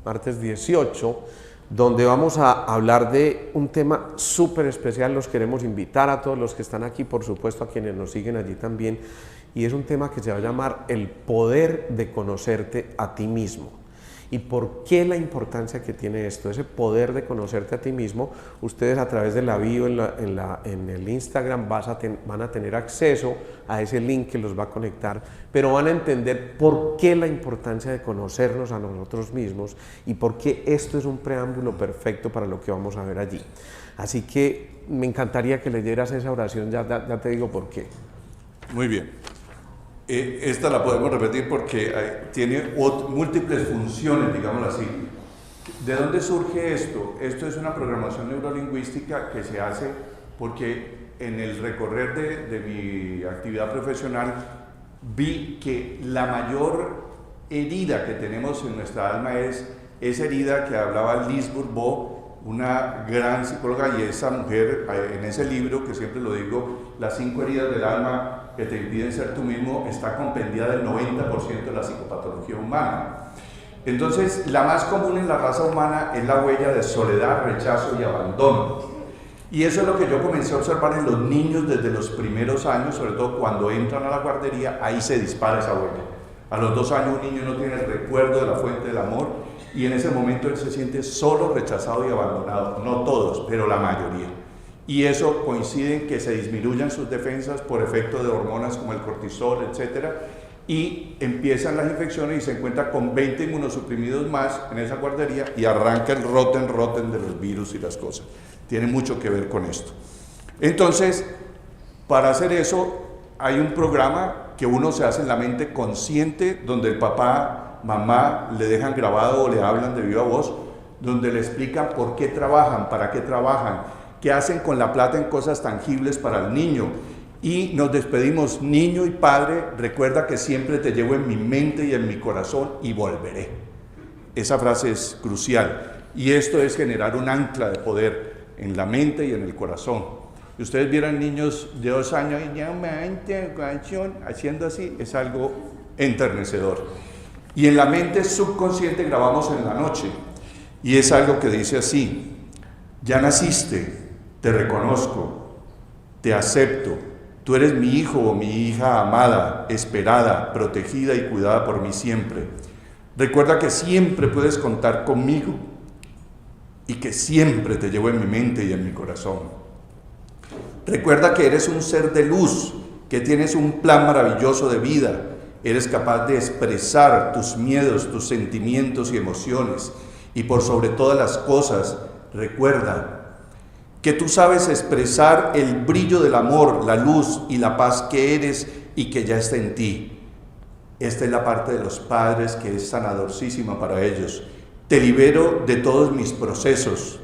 Martes 18, donde vamos a hablar de un tema súper especial. Los queremos invitar a todos los que están aquí, por supuesto a quienes nos siguen allí también, y es un tema que se va a llamar el poder de conocerte a ti mismo. ¿Y por qué la importancia que tiene esto? Ese poder de conocerte a ti mismo, ustedes a través de la bio en el Instagram van a tener acceso a ese link que los va a conectar, pero van a entender por qué la importancia de conocernos a nosotros mismos y por qué esto es un preámbulo perfecto para lo que vamos a ver allí. Así que me encantaría que leyeras esa oración, ya te digo por qué. Muy bien. Esta la podemos repetir porque tiene múltiples funciones, digámoslo así. ¿De dónde surge esto? Esto es una programación neurolingüística que se hace porque en el recorrer de mi actividad profesional vi que la mayor herida que tenemos en nuestra alma es esa herida que hablaba Liz Bourbeau, una gran psicóloga, y esa mujer en ese libro, que siempre lo digo, Las 5 heridas del alma que te impiden ser tú mismo, está compendiada del 90% de la psicopatología humana. Entonces, la más común en la raza humana es la huella de soledad, rechazo y abandono. Y eso es lo que yo comencé a observar en los niños desde los primeros años, sobre todo cuando entran a la guardería, ahí se dispara esa huella. A los 2 años un niño no tiene el recuerdo de la fuente del amor y en ese momento él se siente solo, rechazado y abandonado. No todos, pero la mayoría. Y eso coincide en que se disminuyan sus defensas por efecto de hormonas como el cortisol, etc. Y empiezan las infecciones y se encuentra con 20 inmunosuprimidos más en esa guardería y arranca el roten de los virus y las cosas. Tiene mucho que ver con esto. Entonces, para hacer eso, hay un programa que uno se hace en la mente consciente, donde el papá, mamá le dejan grabado o le hablan de viva voz, donde le explican por qué trabajan, para qué trabajan, qué hacen con la plata en cosas tangibles para el niño. Y nos despedimos: niño y padre, recuerda que siempre te llevo en mi mente y en mi corazón y volveré. Esa frase es crucial. Y esto es generar un ancla de poder en la mente y en el corazón. Si ustedes vieran niños de 2 años y haciendo así, es algo enternecedor. Y en la mente subconsciente grabamos en la noche. Y es algo que dice así: ya naciste, te reconozco, te acepto, tú eres mi hijo o mi hija amada, esperada, protegida y cuidada por mí siempre. Recuerda que siempre puedes contar conmigo y que siempre te llevo en mi mente y en mi corazón. Recuerda que eres un ser de luz, que tienes un plan maravilloso de vida, eres capaz de expresar tus miedos, tus sentimientos y emociones, y por sobre todas las cosas, recuerda que tú sabes expresar el brillo del amor, la luz y la paz que eres y que ya está en ti. Esta es la parte de los padres que es sanadorcísima para ellos. Te libero de todos mis procesos,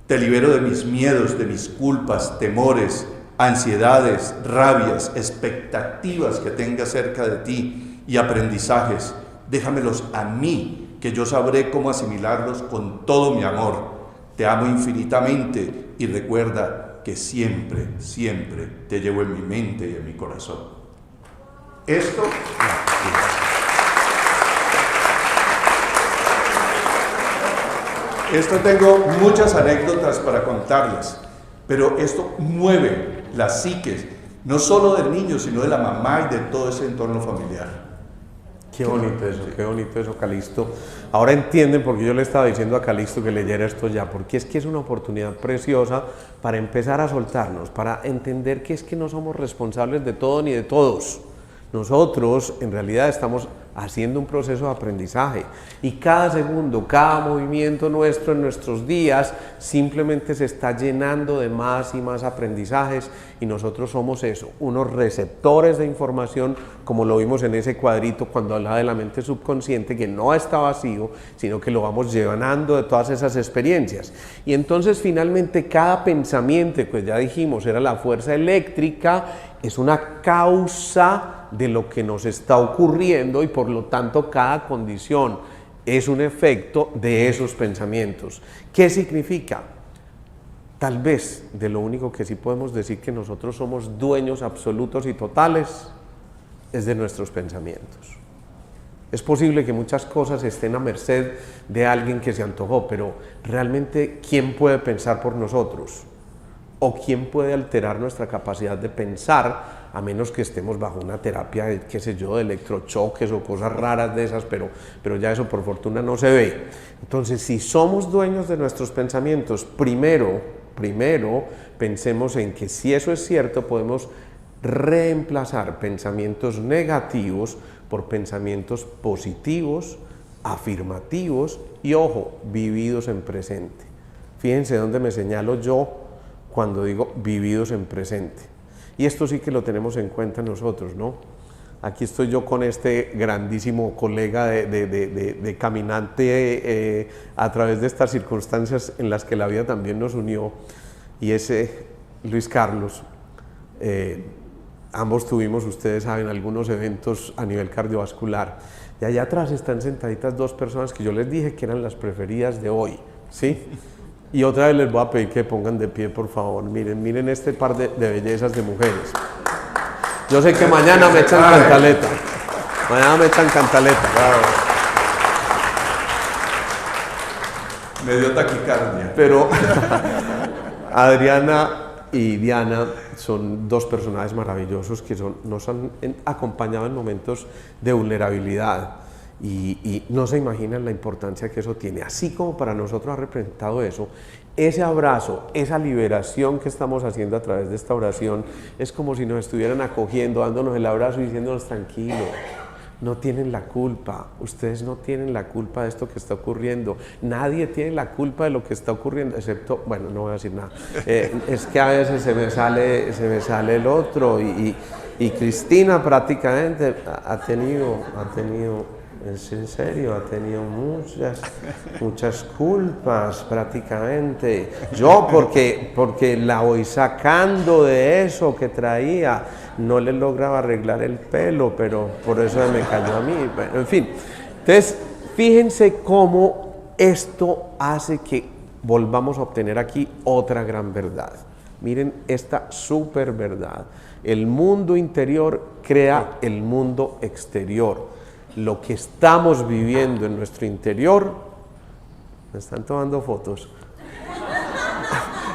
te libero de mis miedos, de mis culpas, temores, ansiedades, rabias, expectativas que tenga acerca de ti y aprendizajes. Déjamelos a mí, que yo sabré cómo asimilarlos con todo mi amor. Te amo infinitamente y recuerda que siempre, siempre te llevo en mi mente y en mi corazón. Esto tengo muchas anécdotas para contarles, pero esto mueve las psiques, no solo del niño, sino de la mamá y de todo ese entorno familiar. Qué bonito eso, Calixto. Ahora entienden por qué yo le estaba diciendo a Calixto que leyera esto ya, porque es que es una oportunidad preciosa para empezar a soltarnos, para entender que es que no somos responsables de todo ni de todos. Nosotros en realidad estamos haciendo un proceso de aprendizaje. Y cada segundo, cada movimiento nuestro en nuestros días simplemente se está llenando de más y más aprendizajes, y nosotros somos eso, unos receptores de información, como lo vimos en ese cuadrito cuando hablaba de la mente subconsciente, que no está vacío, sino que lo vamos llenando de todas esas experiencias. Y entonces finalmente cada pensamiento, pues ya dijimos, era la fuerza eléctrica, es una causa de lo que nos está ocurriendo, y por lo tanto cada condición es un efecto de esos pensamientos. ¿Qué significa? Tal vez de lo único que sí podemos decir que nosotros somos dueños absolutos y totales es de nuestros pensamientos. Es posible que muchas cosas estén a merced de alguien que se antojó, pero realmente ¿quién puede pensar por nosotros? ¿O quién puede alterar nuestra capacidad de pensar, a menos que estemos bajo una terapia, qué sé yo, de electrochoques o cosas raras de esas, pero ya eso por fortuna no se ve? Entonces, si somos dueños de nuestros pensamientos, primero pensemos en que si eso es cierto, podemos reemplazar pensamientos negativos por pensamientos positivos, afirmativos y, ojo, vividos en presente. Fíjense dónde me señalo yo cuando digo vividos en presente. Y esto sí que lo tenemos en cuenta nosotros, ¿no? Aquí estoy yo con este grandísimo colega de caminante a través de estas circunstancias en las que la vida también nos unió, y ese Luis Carlos. Ambos tuvimos, ustedes saben, algunos eventos a nivel cardiovascular. Y allá atrás están sentaditas dos personas que yo les dije que eran las preferidas de hoy, ¿sí? Y otra vez les voy a pedir que pongan de pie, por favor. Miren este par de bellezas de mujeres. Yo sé que mañana me echan cantaleta. Mañana me echan cantaleta. Claro. Me dio taquicardia. Pero Adriana y Diana son dos personajes maravillosos que nos han acompañado en momentos de vulnerabilidad. Y no se imaginan la importancia que eso tiene. Así como para nosotros ha representado eso, ese abrazo, esa liberación que estamos haciendo a través de esta oración, es como si nos estuvieran acogiendo, dándonos el abrazo y diciéndonos: tranquilo, no tienen la culpa, ustedes no tienen la culpa de esto que está ocurriendo, nadie tiene la culpa de lo que está ocurriendo, excepto, bueno, no voy a decir nada, es que a veces se me sale el otro, y Cristina prácticamente ha tenido, es en serio, ha tenido muchas culpas prácticamente. Yo porque la voy sacando de eso que traía, no le lograba arreglar el pelo, pero por eso me cayó a mí. Bueno, en fin, entonces fíjense cómo esto hace que volvamos a obtener aquí otra gran verdad. Miren esta súper verdad. El mundo interior crea el mundo exterior. Lo que estamos viviendo en nuestro interior, me están tomando fotos.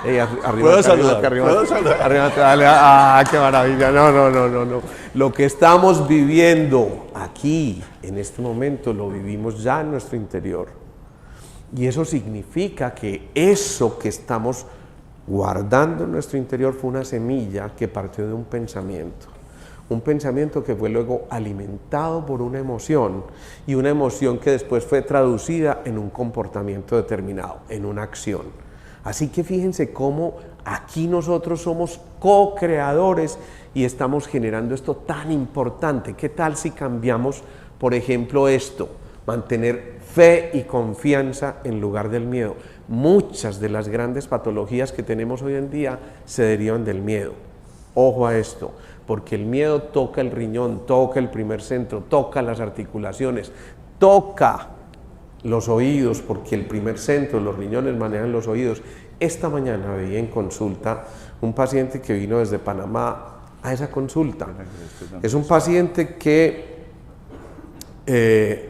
¿Puedo saludar? ¿Puedo saludar? Arriba, qué maravilla. No. Lo que estamos viviendo aquí, en este momento, lo vivimos ya en nuestro interior. Y eso significa que eso que estamos guardando en nuestro interior fue una semilla que partió de un pensamiento. Un pensamiento que fue luego alimentado por una emoción, y una emoción que después fue traducida en un comportamiento determinado, en una acción. Así que fíjense cómo aquí nosotros somos co-creadores y estamos generando esto tan importante. ¿Qué tal si cambiamos, por ejemplo, esto? Mantener fe y confianza en lugar del miedo. Muchas de las grandes patologías que tenemos hoy en día se derivan del miedo. Ojo a esto, porque el miedo toca el riñón, toca el primer centro, toca las articulaciones, toca los oídos, porque el primer centro, los riñones manejan los oídos. Esta mañana veía en consulta un paciente que vino desde Panamá a esa consulta. Es un paciente que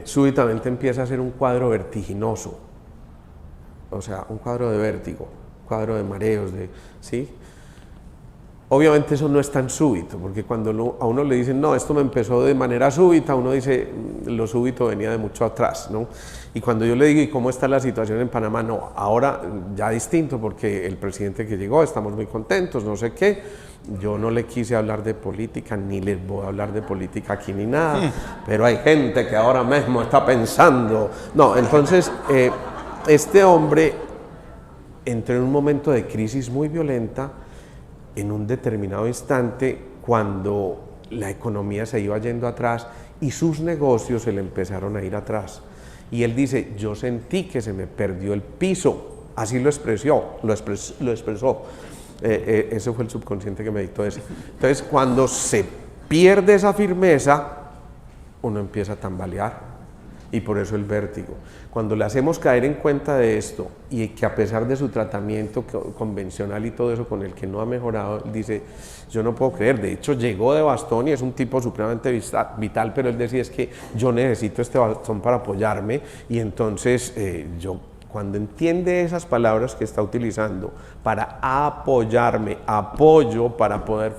súbitamente empieza a hacer un cuadro vertiginoso, o sea, un cuadro de vértigo, un cuadro de mareos, ¿sí? Obviamente eso no es tan súbito, porque cuando a uno le dicen, no, esto me empezó de manera súbita, uno dice, lo súbito venía de mucho atrás, ¿no? Y cuando yo le digo, ¿y cómo está la situación en Panamá? No, ahora ya distinto, porque el presidente que llegó, estamos muy contentos, no sé qué. Yo no le quise hablar de política, ni les voy a hablar de política aquí ni nada, pero hay gente que ahora mismo está pensando. No, entonces, este hombre entró en un momento de crisis muy violenta, en un determinado instante, cuando la economía se iba yendo atrás y sus negocios se le empezaron a ir atrás. Y él dice, yo sentí que se me perdió el piso, así lo expresó. Ese fue el subconsciente que me dictó eso. Entonces, cuando se pierde esa firmeza, uno empieza a tambalear. Y por eso el vértigo. Cuando le hacemos caer en cuenta de esto y que a pesar de su tratamiento convencional y todo eso con el que no ha mejorado, dice, yo no puedo creer, de hecho llegó de bastón y es un tipo supremamente vital, pero él decía, es que yo necesito este bastón para apoyarme, y entonces cuando entiende esas palabras que está utilizando para apoyarme, apoyo para poder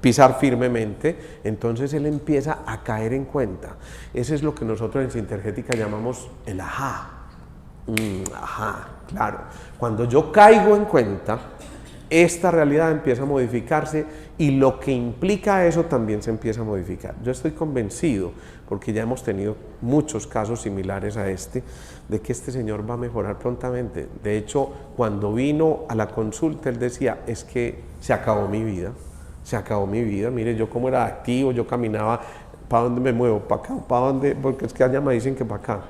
pisar firmemente, entonces él empieza a caer en cuenta. Eso es lo que nosotros en Sintergética llamamos el ajá. Ajá, claro. Cuando yo caigo en cuenta, esta realidad empieza a modificarse y lo que implica eso también se empieza a modificar. Yo estoy convencido, porque ya hemos tenido muchos casos similares a este, de que este señor va a mejorar prontamente. De hecho, cuando vino a la consulta, él decía, es que se acabó mi vida, mire, yo como era activo, yo caminaba, ¿para dónde me muevo? ¿Para acá? ¿Para dónde? Porque es que allá me dicen que para acá.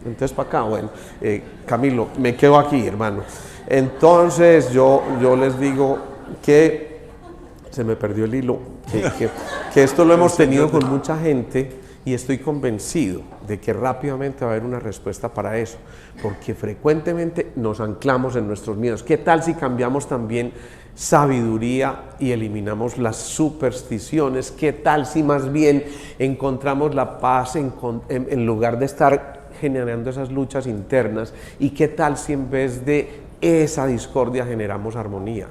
Entonces, para acá, bueno, Camilo, me quedo aquí, hermano. Entonces, yo les digo que se me perdió el hilo, que esto lo hemos tenido con mucha gente, y estoy convencido de que rápidamente va a haber una respuesta para eso, porque frecuentemente nos anclamos en nuestros miedos. ¿Qué tal si cambiamos también sabiduría y eliminamos las supersticiones? ¿Qué tal si más bien encontramos la paz en lugar de estar generando esas luchas internas? ¿Y qué tal si en vez de esa discordia generamos armonía?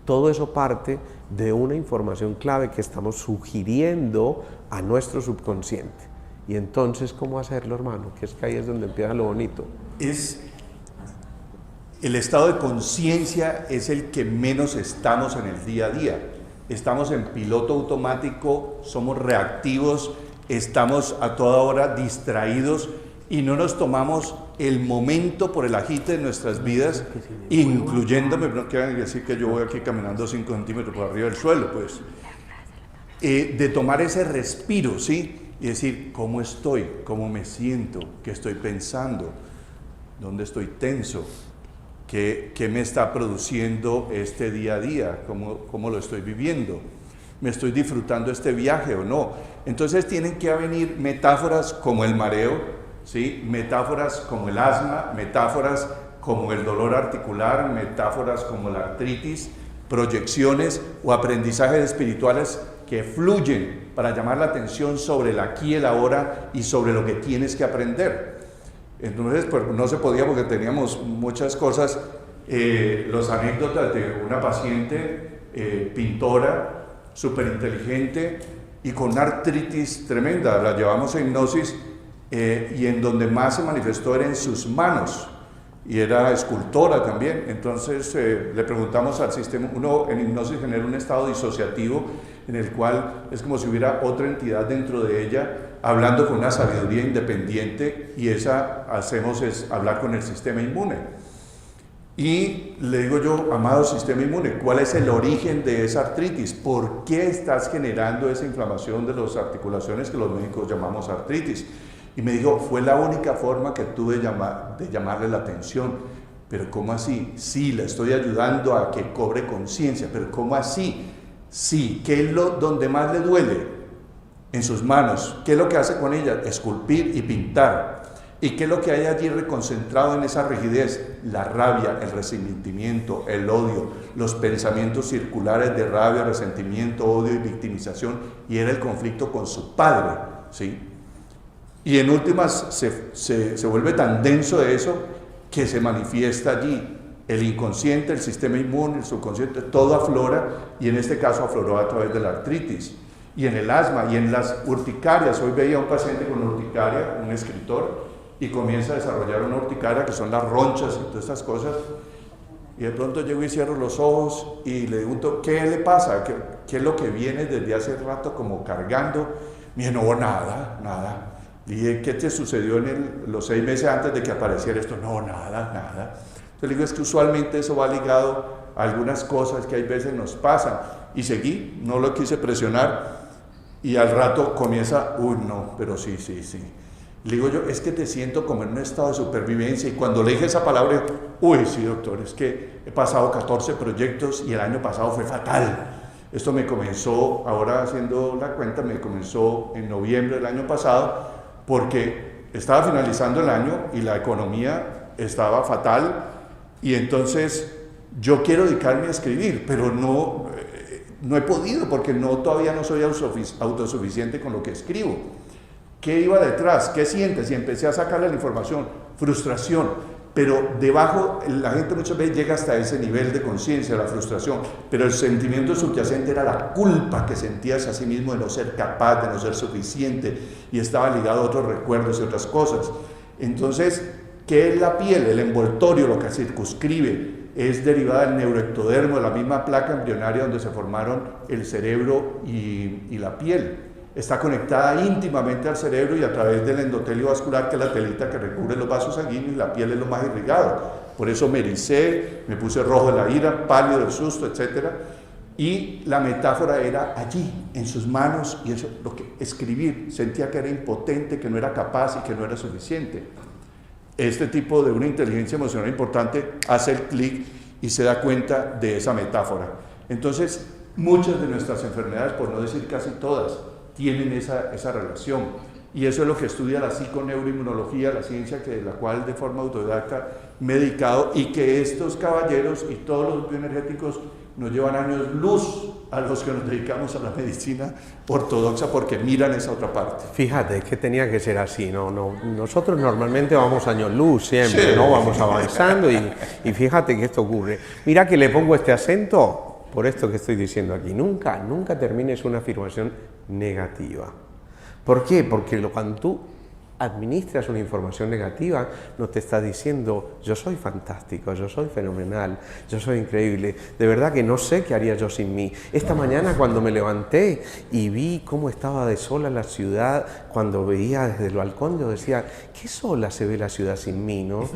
Todo eso parte de una información clave que estamos sugiriendo a nuestro subconsciente. Y entonces, ¿cómo hacerlo, hermano? Que es que ahí es donde empieza lo bonito. El estado de conciencia es el que menos estamos en el día a día. Estamos en piloto automático, somos reactivos, estamos a toda hora distraídos y no nos tomamos el momento por el agite de nuestras vidas, incluyéndome, no quiero decir que yo voy aquí caminando 5 centímetros por arriba del suelo, pues, de tomar ese respiro, ¿sí? Y decir, ¿cómo estoy? ¿Cómo me siento? ¿Qué estoy pensando? ¿Dónde estoy tenso? ¿Qué me está produciendo este día a día? ¿Cómo lo estoy viviendo? ¿Me estoy disfrutando este viaje o no? Entonces tienen que venir metáforas como el mareo, ¿sí? Metáforas como el asma, metáforas como el dolor articular, metáforas como la artritis, proyecciones o aprendizajes espirituales que fluyen para llamar la atención sobre el aquí y el ahora y sobre lo que tienes que aprender. Entonces, pues no se podía porque teníamos muchas cosas, las anécdotas de una paciente pintora, súper inteligente y con una artritis tremenda. La llevamos a hipnosis y en donde más se manifestó era en sus manos, y era escultora también. Entonces le preguntamos al sistema, uno en hipnosis genera un estado disociativo en el cual es como si hubiera otra entidad dentro de ella hablando con una sabiduría independiente, y esa hacemos es hablar con el sistema inmune. Y le digo yo, amado sistema inmune, ¿cuál es el origen de esa artritis? ¿Por qué estás generando esa inflamación de las articulaciones que los médicos llamamos artritis? Y me dijo, fue la única forma que tuve de llamarle la atención. ¿Pero cómo así? Sí, la estoy ayudando a que cobre conciencia, pero ¿cómo así? Sí, ¿qué es donde más le duele? En sus manos. ¿Qué es lo que hace con ella? Esculpir y pintar. ¿Y qué es lo que hay allí reconcentrado en esa rigidez? La rabia, el resentimiento, el odio, los pensamientos circulares de rabia, resentimiento, odio y victimización, y era el conflicto con su padre, ¿sí? Y en últimas se vuelve tan denso de eso que se manifiesta allí el inconsciente, el sistema inmune, el subconsciente, todo aflora, y en este caso afloró a través de la artritis, y en el asma, y en las urticarias. Hoy veía a un paciente con urticaria, un escritor, y comienza a desarrollar una urticaria, que son las ronchas y todas estas cosas, y de pronto llego y cierro los ojos, y le pregunto, ¿qué le pasa? ¿Qué es lo que viene desde hace rato como cargando? Me dice, no, nada. Dije, ¿qué te sucedió en los 6 meses antes de que apareciera esto? No, nada. Entonces le digo, es que usualmente eso va ligado a algunas cosas que hay veces nos pasan. Y seguí, no lo quise presionar, y al rato comienza, uy, no, pero sí. Le digo yo, es que te siento como en un estado de supervivencia, y cuando le dije esa palabra, uy, sí, doctor, es que he pasado 14 proyectos y el año pasado fue fatal. Esto me comenzó, ahora haciendo la cuenta, me comenzó en noviembre del año pasado, porque estaba finalizando el año y la economía estaba fatal, y entonces yo quiero dedicarme a escribir, pero no he podido, porque todavía no soy autosuficiente con lo que escribo. ¿Qué iba detrás? ¿Qué sientes? Y empecé a sacarle la información, frustración, pero debajo la gente muchas veces llega hasta ese nivel de conciencia, la frustración, pero el sentimiento subyacente era la culpa que sentías a sí mismo de no ser capaz, de no ser suficiente, y estaba ligado a otros recuerdos y otras cosas. Entonces, ¿qué es la piel? El envoltorio, lo que circunscribe, es derivada del neuroectodermo, de la misma placa embrionaria donde se formaron el cerebro y la piel. Está conectada íntimamente al cerebro y a través del endotelio vascular, que es la telita que recubre los vasos sanguíneos, y la piel es lo más irrigado. Por eso me ericé, me puse rojo de la ira, pálido del susto, etc. Y la metáfora era allí, en sus manos, y eso, lo que escribir, sentía que era impotente, que no era capaz y que no era suficiente. Este tipo de una inteligencia emocional importante hace el clic y se da cuenta de esa metáfora. Entonces, muchas de nuestras enfermedades, por no decir casi todas, tienen esa relación, y eso es lo que estudia la psiconeuroinmunología, la ciencia de la cual de forma autodidacta me he dedicado, y que estos caballeros y todos los bioenergéticos nos llevan años luz a los que nos dedicamos a la medicina ortodoxa, porque miran esa otra parte. Fíjate que tenía que ser así, no, nosotros normalmente vamos años luz siempre, sí, ¿no? Vamos avanzando, y fíjate que esto ocurre. Mira que le pongo este acento por esto que estoy diciendo aquí. Nunca termines una afirmación negativa. ¿Por qué? Porque cuando tú administras una información negativa, no te está diciendo yo soy fantástico, yo soy fenomenal, yo soy increíble, de verdad que no sé qué haría yo sin mí. Esta mañana cuando me levanté y vi cómo estaba de sola la ciudad, cuando veía desde el balcón, yo decía, qué sola se ve la ciudad sin mí, ¿no?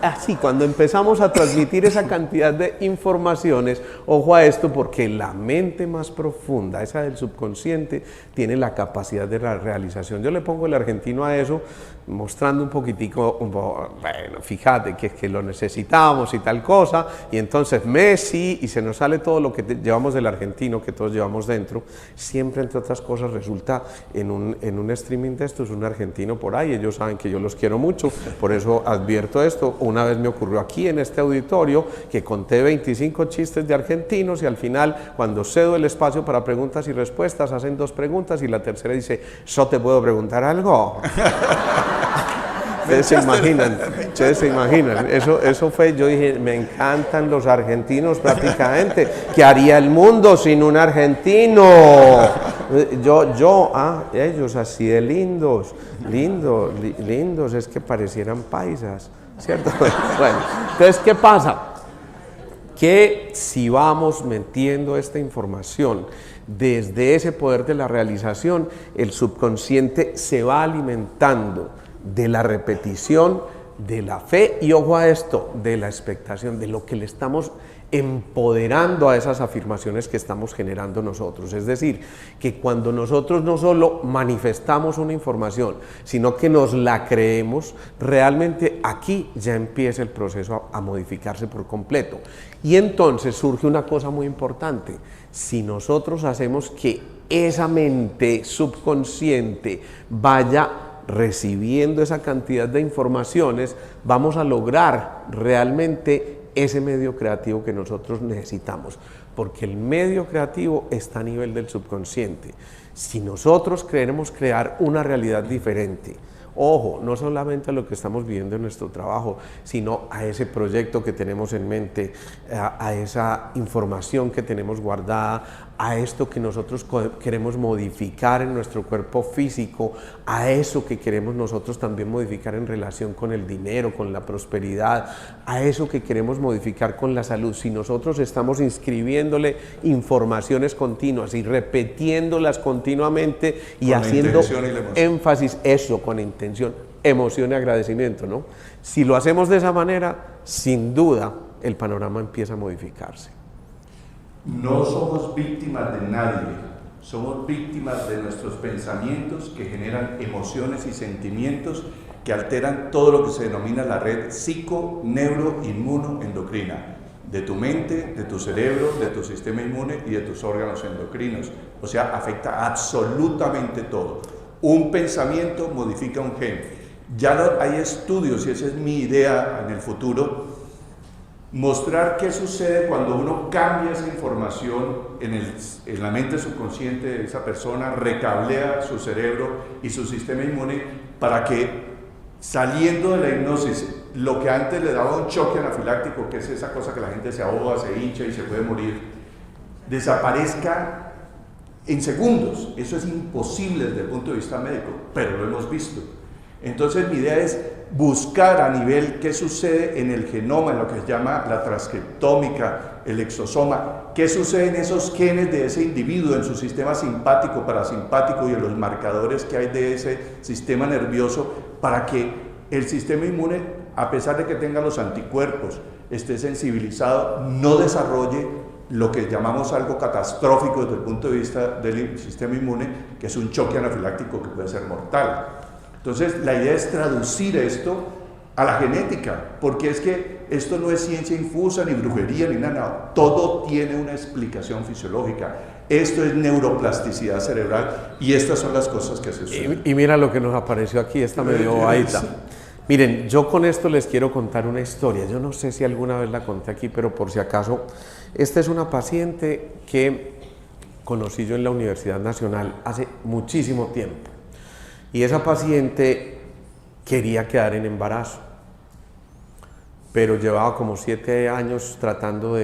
Así, cuando empezamos a transmitir esa cantidad de informaciones, ojo a esto, porque la mente más profunda, esa del subconsciente, tiene la capacidad de la realización. Yo le pongo el argentino a eso, mostrando un poquitico, bueno, fíjate que lo necesitamos y tal cosa, y entonces Messi, y se nos sale todo lo que llevamos del argentino, que todos llevamos dentro. Siempre, entre otras cosas, resulta en un streaming de estos un argentino por ahí. Ellos saben que yo los quiero mucho, por eso advierto esto. Una vez me ocurrió aquí en este auditorio que conté 25 chistes de argentinos, y al final, cuando cedo el espacio para preguntas y respuestas, hacen 2 preguntas y la tercera dice, ¿yo te puedo preguntar algo? Ustedes se imaginan, eso fue, yo dije, me encantan los argentinos prácticamente, ¿qué haría el mundo sin un argentino? Ellos así de lindos, es que parecieran paisas, ¿cierto? Bueno, entonces, ¿qué pasa? Que si vamos metiendo esta información desde ese poder de la realización, el subconsciente se va alimentando de la repetición, de la fe, y ojo a esto, de la expectación, de lo que le estamos empoderando a esas afirmaciones que estamos generando nosotros. Es decir, que cuando nosotros no solo manifestamos una información, sino que nos la creemos, realmente aquí ya empieza el proceso a modificarse por completo. Y entonces surge una cosa muy importante: si nosotros hacemos que esa mente subconsciente vaya recibiendo esa cantidad de informaciones, vamos a lograr realmente ese medio creativo que nosotros necesitamos, porque el medio creativo está a nivel del subconsciente. Si nosotros queremos crear una realidad diferente, Ojo, no solamente a lo que estamos viviendo en nuestro trabajo, sino a ese proyecto que tenemos en mente, a esa información que tenemos guardada, a esto que nosotros queremos modificar en nuestro cuerpo físico, a eso que queremos nosotros también modificar en relación con el dinero, con la prosperidad, a eso que queremos modificar con la salud. Si nosotros estamos inscribiéndole informaciones continuas y repitiéndolas continuamente y con haciendo y énfasis, eso con intención, emoción y agradecimiento, ¿no? Si lo hacemos de esa manera, sin duda el panorama empieza a modificarse. No somos víctimas de nadie, somos víctimas de nuestros pensamientos que generan emociones y sentimientos que alteran todo lo que se denomina la red psico-neuro-inmuno-endocrina, de tu mente, de tu cerebro, de tu sistema inmune y de tus órganos endocrinos. O sea, afecta absolutamente todo. Un pensamiento modifica un gen. Ya hay estudios, y esa es mi idea en el futuro, mostrar qué sucede cuando uno cambia esa información en la mente subconsciente de esa persona, recablea su cerebro y su sistema inmune para que, saliendo de la hipnosis, lo que antes le daba un choque anafiláctico, que es esa cosa que la gente se ahoga, se hincha y se puede morir, desaparezca en segundos. Eso es imposible desde el punto de vista médico, pero lo hemos visto. Entonces mi idea es buscar a nivel qué sucede en el genoma, en lo que se llama la transcriptómica, el exosoma, qué sucede en esos genes de ese individuo, en su sistema simpático, parasimpático y en los marcadores que hay de ese sistema nervioso, para que el sistema inmune, a pesar de que tenga los anticuerpos, esté sensibilizado, no desarrolle lo que llamamos algo catastrófico desde el punto de vista del sistema inmune, que es un choque anafiláctico que puede ser mortal. Entonces, la idea es traducir esto a la genética, porque es que esto no es ciencia infusa, ni brujería, ni nada, todo tiene una explicación fisiológica. Esto es neuroplasticidad cerebral y estas son las cosas que se suceden. Y mira lo que nos apareció aquí, esta medio bobadita. Miren, yo con esto les quiero contar una historia. Yo no sé si alguna vez la conté aquí, pero por si acaso, esta es una paciente que conocí yo en la Universidad Nacional hace muchísimo tiempo. Y esa paciente quería quedar en embarazo, pero llevaba como 7 años tratando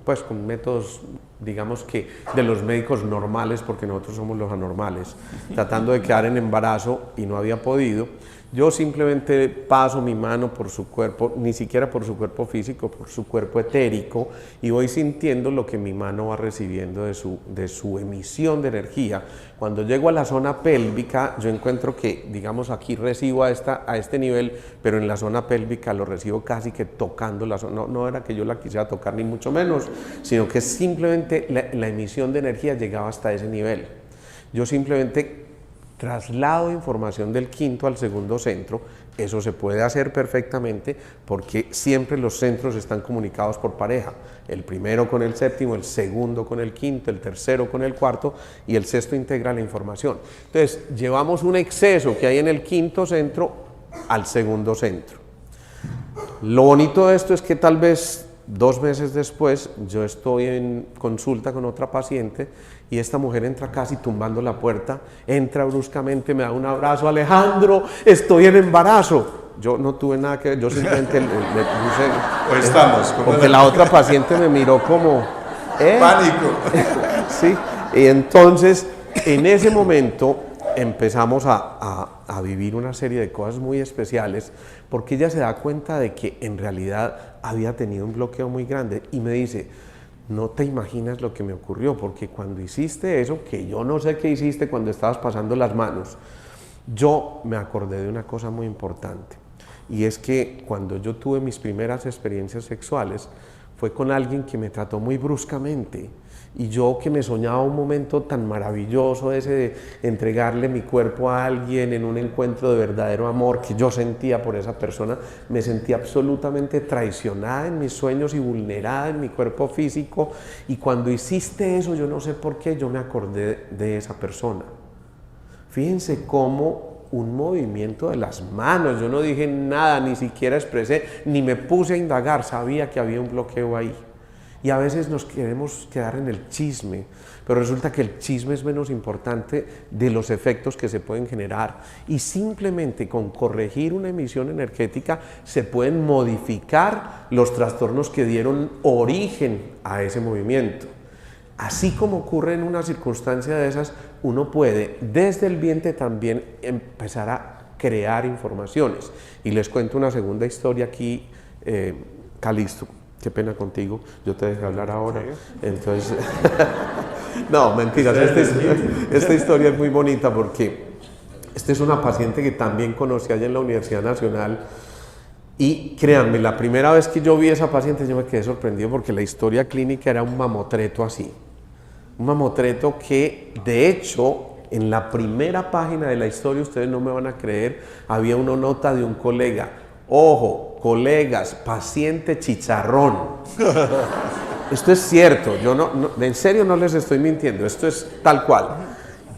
pues con métodos, digamos que de los médicos normales, porque nosotros somos los anormales, tratando de quedar en embarazo y no había podido. Yo simplemente paso mi mano por su cuerpo, ni siquiera por su cuerpo físico, por su cuerpo etérico, y voy sintiendo lo que mi mano va recibiendo de su emisión de energía. Cuando llego a la zona pélvica, yo encuentro que, digamos, aquí recibo a este nivel, pero en la zona pélvica lo recibo casi que tocando la zona. No era que yo la quisiera tocar ni mucho menos, sino que simplemente la emisión de energía llegaba hasta ese nivel. Yo simplemente traslado información del quinto al segundo centro. Eso se puede hacer perfectamente porque siempre los centros están comunicados por pareja, el primero con el séptimo, el segundo con el quinto, el tercero con el cuarto y el sexto integra la información. Entonces llevamos un exceso que hay en el quinto centro al segundo centro. Lo bonito de esto es que tal vez 2 meses después yo estoy en consulta con otra paciente y esta mujer entra casi tumbando la puerta, entra bruscamente, me da un abrazo: Alejandro, estoy en embarazo. Yo no tuve nada que ver, yo simplemente le puse... O estamos. Porque la otra paciente me miró como... Pánico. Sí, y entonces en ese momento empezamos a vivir una serie de cosas muy especiales, porque ella se da cuenta de que en realidad había tenido un bloqueo muy grande y me dice: no te imaginas lo que me ocurrió, porque cuando hiciste eso, que yo no sé qué hiciste cuando estabas pasando las manos, yo me acordé de una cosa muy importante, y es que cuando yo tuve mis primeras experiencias sexuales fue con alguien que me trató muy bruscamente, y yo, que me soñaba un momento tan maravilloso ese de entregarle mi cuerpo a alguien en un encuentro de verdadero amor que yo sentía por esa persona, me sentí absolutamente traicionada en mis sueños y vulnerada en mi cuerpo físico. Y cuando hiciste eso, yo no sé por qué, yo me acordé de esa persona. Fíjense cómo un movimiento de las manos, yo no dije nada, ni siquiera expresé, ni me puse a indagar, sabía que había un bloqueo ahí. Y a veces nos queremos quedar en el chisme, pero resulta que el chisme es menos importante de los efectos que se pueden generar. Y simplemente con corregir una emisión energética se pueden modificar los trastornos que dieron origen a ese movimiento. Así como ocurre en una circunstancia de esas, uno puede desde el vientre también empezar a crear informaciones. Y les cuento una segunda historia aquí, Calixto. Qué pena contigo, yo te dejé hablar ahora. Entonces, no, mentiras, esta historia es muy bonita porque esta es una paciente que también conocí allá en la Universidad Nacional. Y créanme, la primera vez que yo vi a esa paciente yo me quedé sorprendido porque la historia clínica era un mamotreto así. Un mamotreto que, de hecho, en la primera página de la historia, ustedes no me van a creer, había una nota de un colega. Ojo, colegas, paciente chicharrón. Esto es cierto, yo en serio no les estoy mintiendo, esto es tal cual.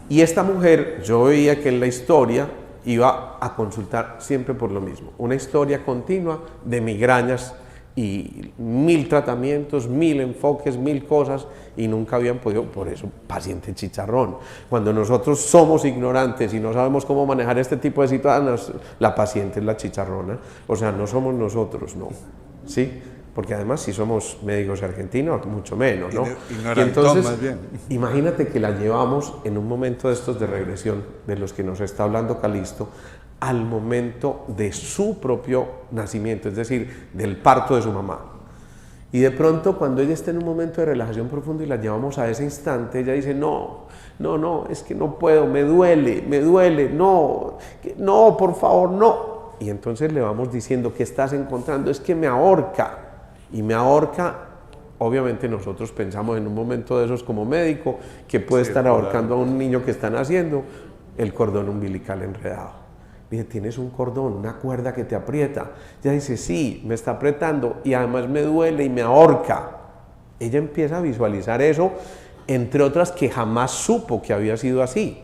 Y esta mujer, yo veía que en la historia iba a consultar siempre por lo mismo, una historia continua de migrañas y 1000 tratamientos, 1000 enfoques, 1000 cosas, y nunca habían podido, por eso, paciente chicharrón. Cuando nosotros somos ignorantes y no sabemos cómo manejar este tipo de situaciones, la paciente es la chicharrona, o sea, no somos nosotros, no, ¿sí? Porque además si somos médicos argentinos, mucho menos, ¿no? Y entonces, más bien. Imagínate que la llevamos en un momento de estos de regresión, de los que nos está hablando Calixto, al momento de su propio nacimiento, es decir, del parto de su mamá. Y de pronto, cuando ella está en un momento de relajación profunda y la llevamos a ese instante, ella dice, no, es que no puedo, me duele, no, por favor, no. Y entonces le vamos diciendo, ¿qué estás encontrando? Es que me ahorca. Y me ahorca, obviamente nosotros pensamos en un momento de esos como médico, que puede estar ahorcando a un niño que está naciendo, el cordón umbilical enredado. Dice, tienes un cordón, una cuerda que te aprieta. Ella dice, sí, me está apretando y además me duele y me ahorca. Ella empieza a visualizar eso, entre otras que jamás supo que había sido así.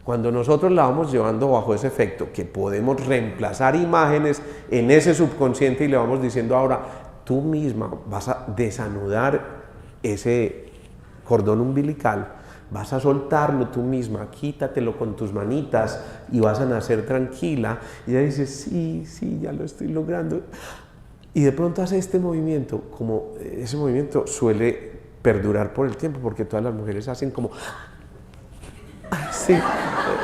Cuando nosotros la vamos llevando bajo ese efecto, que podemos reemplazar imágenes en ese subconsciente y le vamos diciendo ahora, tú misma vas a desanudar ese cordón umbilical, vas a soltarlo tú misma, quítatelo con tus manitas y vas a nacer tranquila. Y ella dice, sí, ya lo estoy logrando. Y de pronto hace este movimiento, como ese movimiento suele perdurar por el tiempo, porque todas las mujeres hacen como... Sí,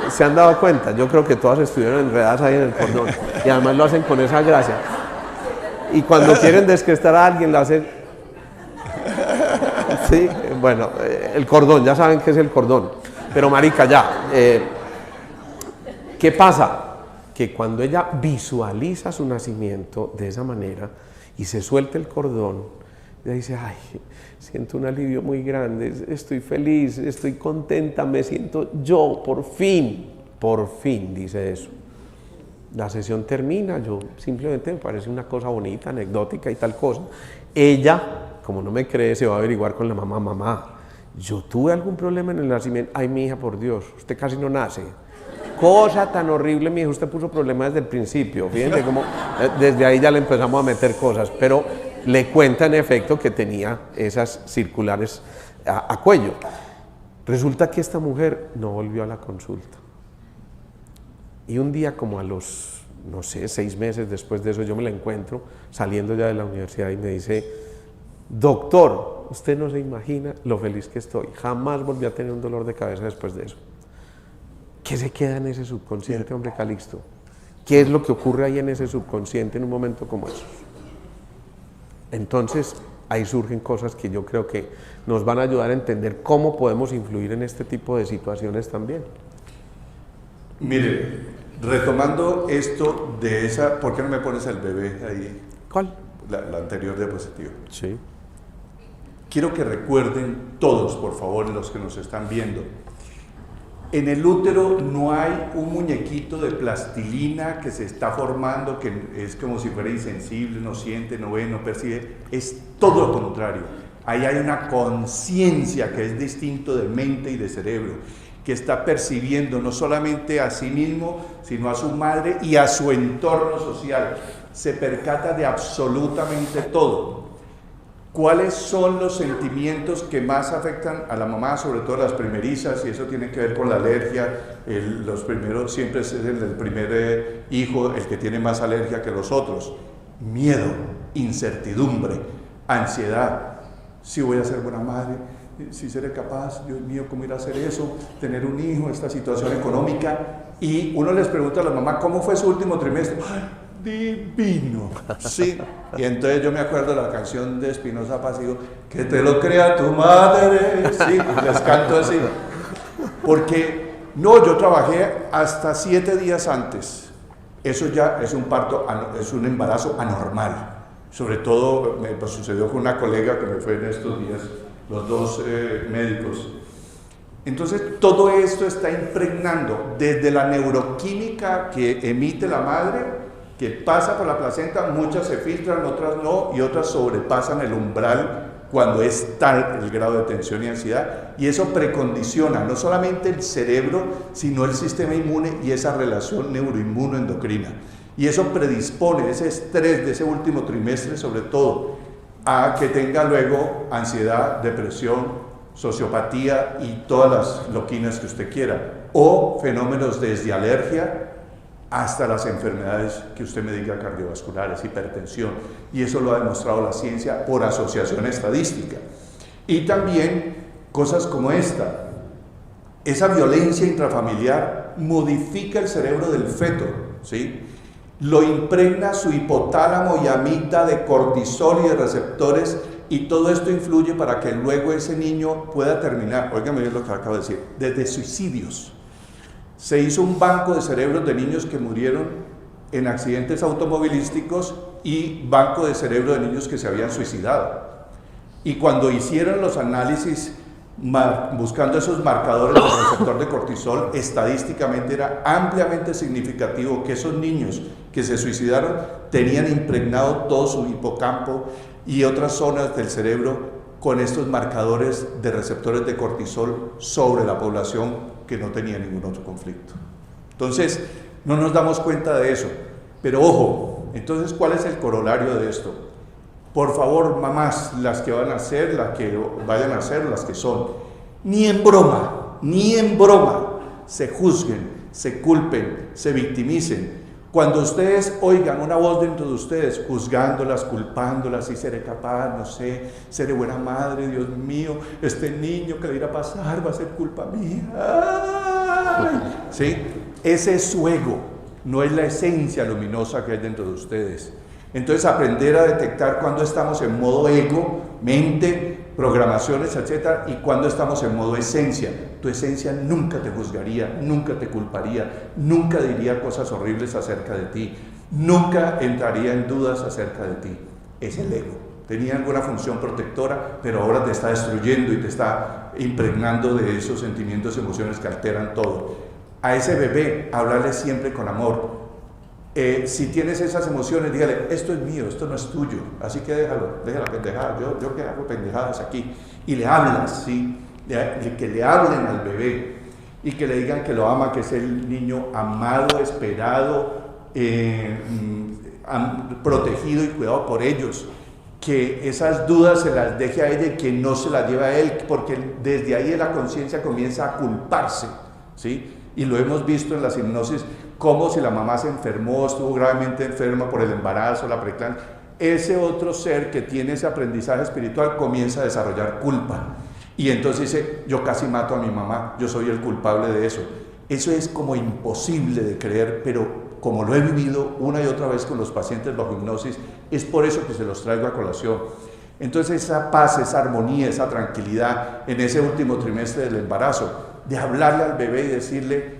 se han dado cuenta, yo creo que todas estuvieron enredadas ahí en el cordón y además lo hacen con esa gracia. Y cuando quieren descrestar a alguien lo hacen... Sí, bueno, el cordón, ya saben qué es el cordón. Pero marica, ya. ¿Qué pasa? Que cuando ella visualiza su nacimiento de esa manera y se suelta el cordón, ella dice, ay, siento un alivio muy grande, estoy feliz, estoy contenta, me siento yo, por fin, dice eso. La sesión termina, yo simplemente me parece una cosa bonita, anecdótica y tal cosa. Ella, como no me cree, se va a averiguar con la mamá, yo tuve algún problema en el nacimiento. Ay, mi hija, por Dios, usted casi no nace. Cosa tan horrible, mi hija, usted puso problemas desde el principio. Fíjense cómo desde ahí ya le empezamos a meter cosas, pero le cuenta en efecto que tenía esas circulares a cuello. Resulta que esta mujer no volvió a la consulta. Y un día, como a los, no sé, 6 meses después de eso, yo me la encuentro saliendo ya de la universidad y me dice, doctor, usted no se imagina lo feliz que estoy, jamás volví a tener un dolor de cabeza después de eso. ¿Qué se queda en ese subconsciente, hombre Calixto? ¿Qué es lo que ocurre ahí en ese subconsciente en un momento como esos? Entonces, ahí surgen cosas que yo creo que nos van a ayudar a entender cómo podemos influir en este tipo de situaciones también. Mire, retomando esto de esa, ¿por qué no me pones el bebé ahí? ¿Cuál? La anterior diapositiva. Sí. Quiero que recuerden todos, por favor, los que nos están viendo. En el útero no hay un muñequito de plastilina que se está formando, que es como si fuera insensible, no siente, no ve, no percibe. Es todo lo contrario. Ahí hay una conciencia que es distinto de mente y de cerebro, que está percibiendo no solamente a sí mismo, sino a su madre y a su entorno social. Se percata de absolutamente todo. ¿cuáles son los sentimientos que más afectan a la mamá, sobre todo las primerizas? Y eso tiene que ver con la alergia. Los primeros siempre es el primer hijo el que tiene más alergia que los otros. Miedo, incertidumbre, ansiedad. Si voy a ser buena madre, si seré capaz, Dios mío, ¿cómo ir a hacer eso? Tener un hijo, esta situación económica. Y uno les pregunta a la mamá, ¿cómo fue su último trimestre? ¡Ay, divino! Sí. Y entonces yo me acuerdo de la canción de Espinoza Paz y digo, que te lo crea tu madre. Sí, y les canto así. Porque, no, yo trabajé hasta 7 días antes. Eso ya es un parto, es un embarazo anormal. Sobre todo me sucedió con una colega que me fue en estos días, los dos médicos. Entonces todo esto está impregnando desde la neuroquímica que emite la madre, que pasa por la placenta, muchas se filtran, otras no, y otras sobrepasan el umbral cuando es tal el grado de tensión y ansiedad, y eso precondiciona no solamente el cerebro, sino el sistema inmune y esa relación neuroinmunoendocrina. Y eso predispone ese estrés de ese último trimestre, sobre todo, a que tenga luego ansiedad, depresión, sociopatía y todas las loquinas que usted quiera, o fenómenos desde alergia hasta las enfermedades que usted me diga cardiovasculares, hipertensión, y eso lo ha demostrado la ciencia por asociación estadística. Y también cosas como esa violencia intrafamiliar modifica el cerebro del feto, ¿sí? Lo impregna su hipotálamo y amígdala de cortisol y de receptores, y todo esto influye para que luego ese niño pueda terminar, óigame bien lo que acabo de decir, desde suicidios. Se hizo un banco de cerebros de niños que murieron en accidentes automovilísticos y banco de cerebro de niños que se habían suicidado. Y cuando hicieron los análisis buscando esos marcadores del receptor de cortisol, estadísticamente era ampliamente significativo que esos niños que se suicidaron tenían impregnado todo su hipocampo y otras zonas del cerebro con estos marcadores de receptores de cortisol sobre la población que no tenía ningún otro conflicto. Entonces, no nos damos cuenta de eso. Pero ojo, entonces, ¿cuál es el corolario de esto? Por favor, mamás, las que van a ser, las que vayan a ser, las que son, ni en broma, se juzguen, se culpen, se victimicen. Cuando ustedes oigan una voz dentro de ustedes juzgándolas, culpándolas, si seré capaz, no sé, seré buena madre, Dios mío, este niño que le irá a pasar va a ser culpa mía. ¡Ay! ¿Sí? Ese es su ego, no es la esencia luminosa que hay dentro de ustedes. Entonces aprender a detectar cuando estamos en modo ego, mente, programaciones, etc. y cuando estamos en modo esencia. Tu esencia nunca te juzgaría, nunca te culparía, nunca diría cosas horribles acerca de ti, nunca entraría en dudas acerca de ti. Es el ego. Tenía alguna función protectora, pero ahora te está destruyendo y te está impregnando de esos sentimientos y emociones que alteran todo. A ese bebé, hablarle siempre con amor. Si tienes esas emociones, dígale, esto es mío, esto no es tuyo, así que déjalo, deja la pendejada, yo que hago pendejadas aquí, y le hablas, ¿sí? Que le hablen al bebé, y que le digan que lo ama, que es el niño amado, esperado, protegido y cuidado por ellos, que esas dudas se las deje a ella y que no se las lleve a él, porque desde ahí la conciencia comienza a culparse, ¿sí? Y lo hemos visto en las hipnosis, como si la mamá se enfermó, estuvo gravemente enferma por el embarazo, la preeclampsia, ese otro ser que tiene ese aprendizaje espiritual comienza a desarrollar culpa. Y entonces dice, yo casi mato a mi mamá, yo soy el culpable de eso. Eso es como imposible de creer, pero como lo he vivido una y otra vez con los pacientes bajo hipnosis, es por eso que se los traigo a colación. Entonces esa paz, esa armonía, esa tranquilidad en ese último trimestre del embarazo, de hablarle al bebé y decirle,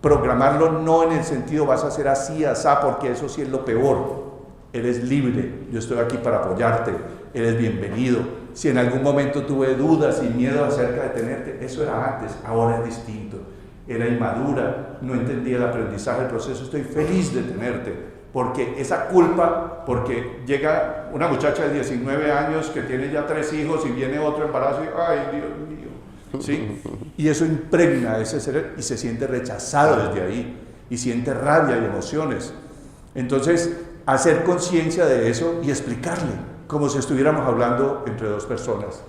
programarlo no en el sentido vas a hacer así, asá, porque eso sí es lo peor. Eres libre, yo estoy aquí para apoyarte, eres bienvenido. Si en algún momento tuve dudas y miedo acerca de tenerte, eso era antes, ahora es distinto. Era inmadura, no entendía el aprendizaje, el proceso, estoy feliz de tenerte, porque esa culpa, porque llega una muchacha de 19 años que tiene ya 3 hijos y viene otro embarazo y ¡ay, Dios mío! ¿Sí? Y eso impregna a ese ser y se siente rechazado desde ahí y siente rabia y emociones. Entonces, hacer conciencia de eso y explicarle como si estuviéramos hablando entre dos personas.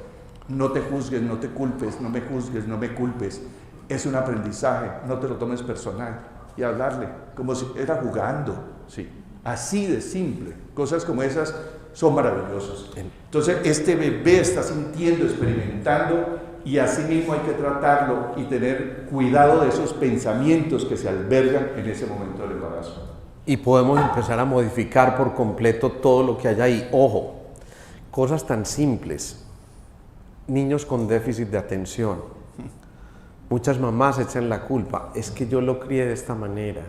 No te juzgues, no te culpes, no me juzgues, no me culpes. Es un aprendizaje, no te lo tomes personal. Y hablarle, como si era jugando, ¿sí? Así de simple. Cosas como esas son maravillosas. Entonces, este bebé está sintiendo, experimentando, y así mismo hay que tratarlo y tener cuidado de esos pensamientos que se albergan en ese momento del embarazo. Y podemos empezar a modificar por completo todo lo que hay ahí. Ojo, cosas tan simples. Niños con déficit de atención. Muchas mamás echan la culpa. Es que yo lo crié de esta manera.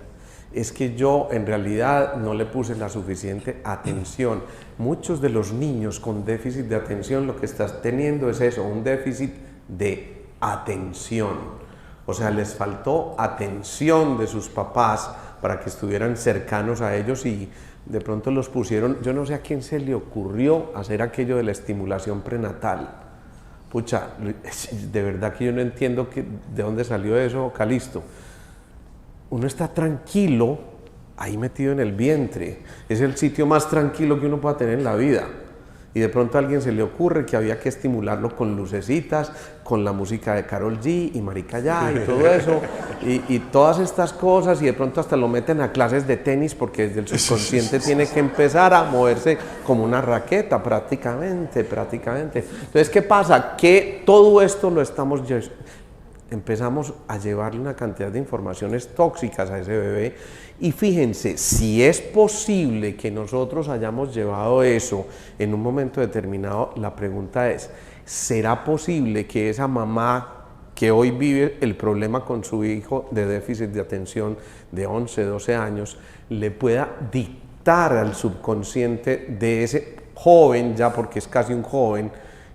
Es que yo en realidad no le puse la suficiente atención. Muchos de los niños con déficit de atención lo que están teniendo es eso, un déficit de atención. O sea, les faltó atención de sus papás para que estuvieran cercanos a ellos y de pronto los pusieron, yo no sé a quién se le ocurrió hacer aquello de la estimulación prenatal. Pucha, de verdad que yo no entiendo de dónde salió eso, Calisto. Uno está tranquilo ahí metido en el vientre, es el sitio más tranquilo que uno pueda tener en la vida. Y de pronto a alguien se le ocurre que había que estimularlo con lucecitas, con la música de Karol G y Maricaya y todo eso, y todas estas cosas, y de pronto hasta lo meten a clases de tenis porque desde el subconsciente tiene que empezar a moverse como una raqueta prácticamente. Entonces, ¿qué pasa? Que todo esto lo empezamos a llevarle una cantidad de informaciones tóxicas a ese bebé. Y fíjense, si es posible que nosotros hayamos llevado eso en un momento determinado, la pregunta es, ¿será posible que esa mamá que hoy vive el problema con su hijo de déficit de atención de 11, 12 años, le pueda dictar al subconsciente de ese joven, ya porque es casi un joven,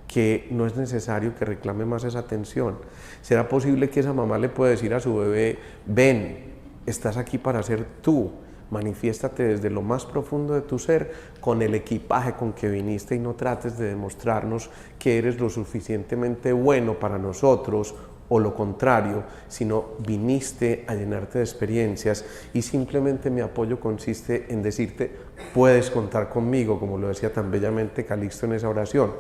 que no es necesario que reclame más esa atención? ¿Será posible que esa mamá le pueda decir a su bebé, ven, estás aquí para ser tú, manifiéstate desde lo más profundo de tu ser con el equipaje con que viniste y no trates de demostrarnos que eres lo suficientemente bueno para nosotros o lo contrario, sino viniste a llenarte de experiencias y simplemente mi apoyo consiste en decirte, puedes contar conmigo, como lo decía tan bellamente Calixto en esa oración,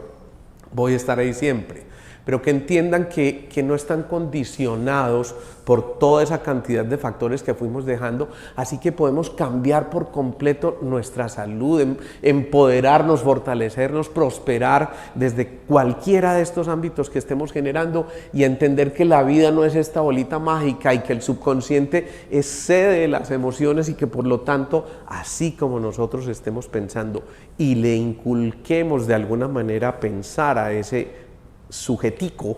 voy a estar ahí siempre. Pero que entiendan que no están condicionados por toda esa cantidad de factores que fuimos dejando, así que podemos cambiar por completo nuestra salud, empoderarnos, fortalecernos, prosperar desde cualquiera de estos ámbitos que estemos generando y entender que la vida no es esta bolita mágica y que el subconsciente es sede de las emociones y que por lo tanto, así como nosotros estemos pensando y le inculquemos de alguna manera pensar a ese sujetico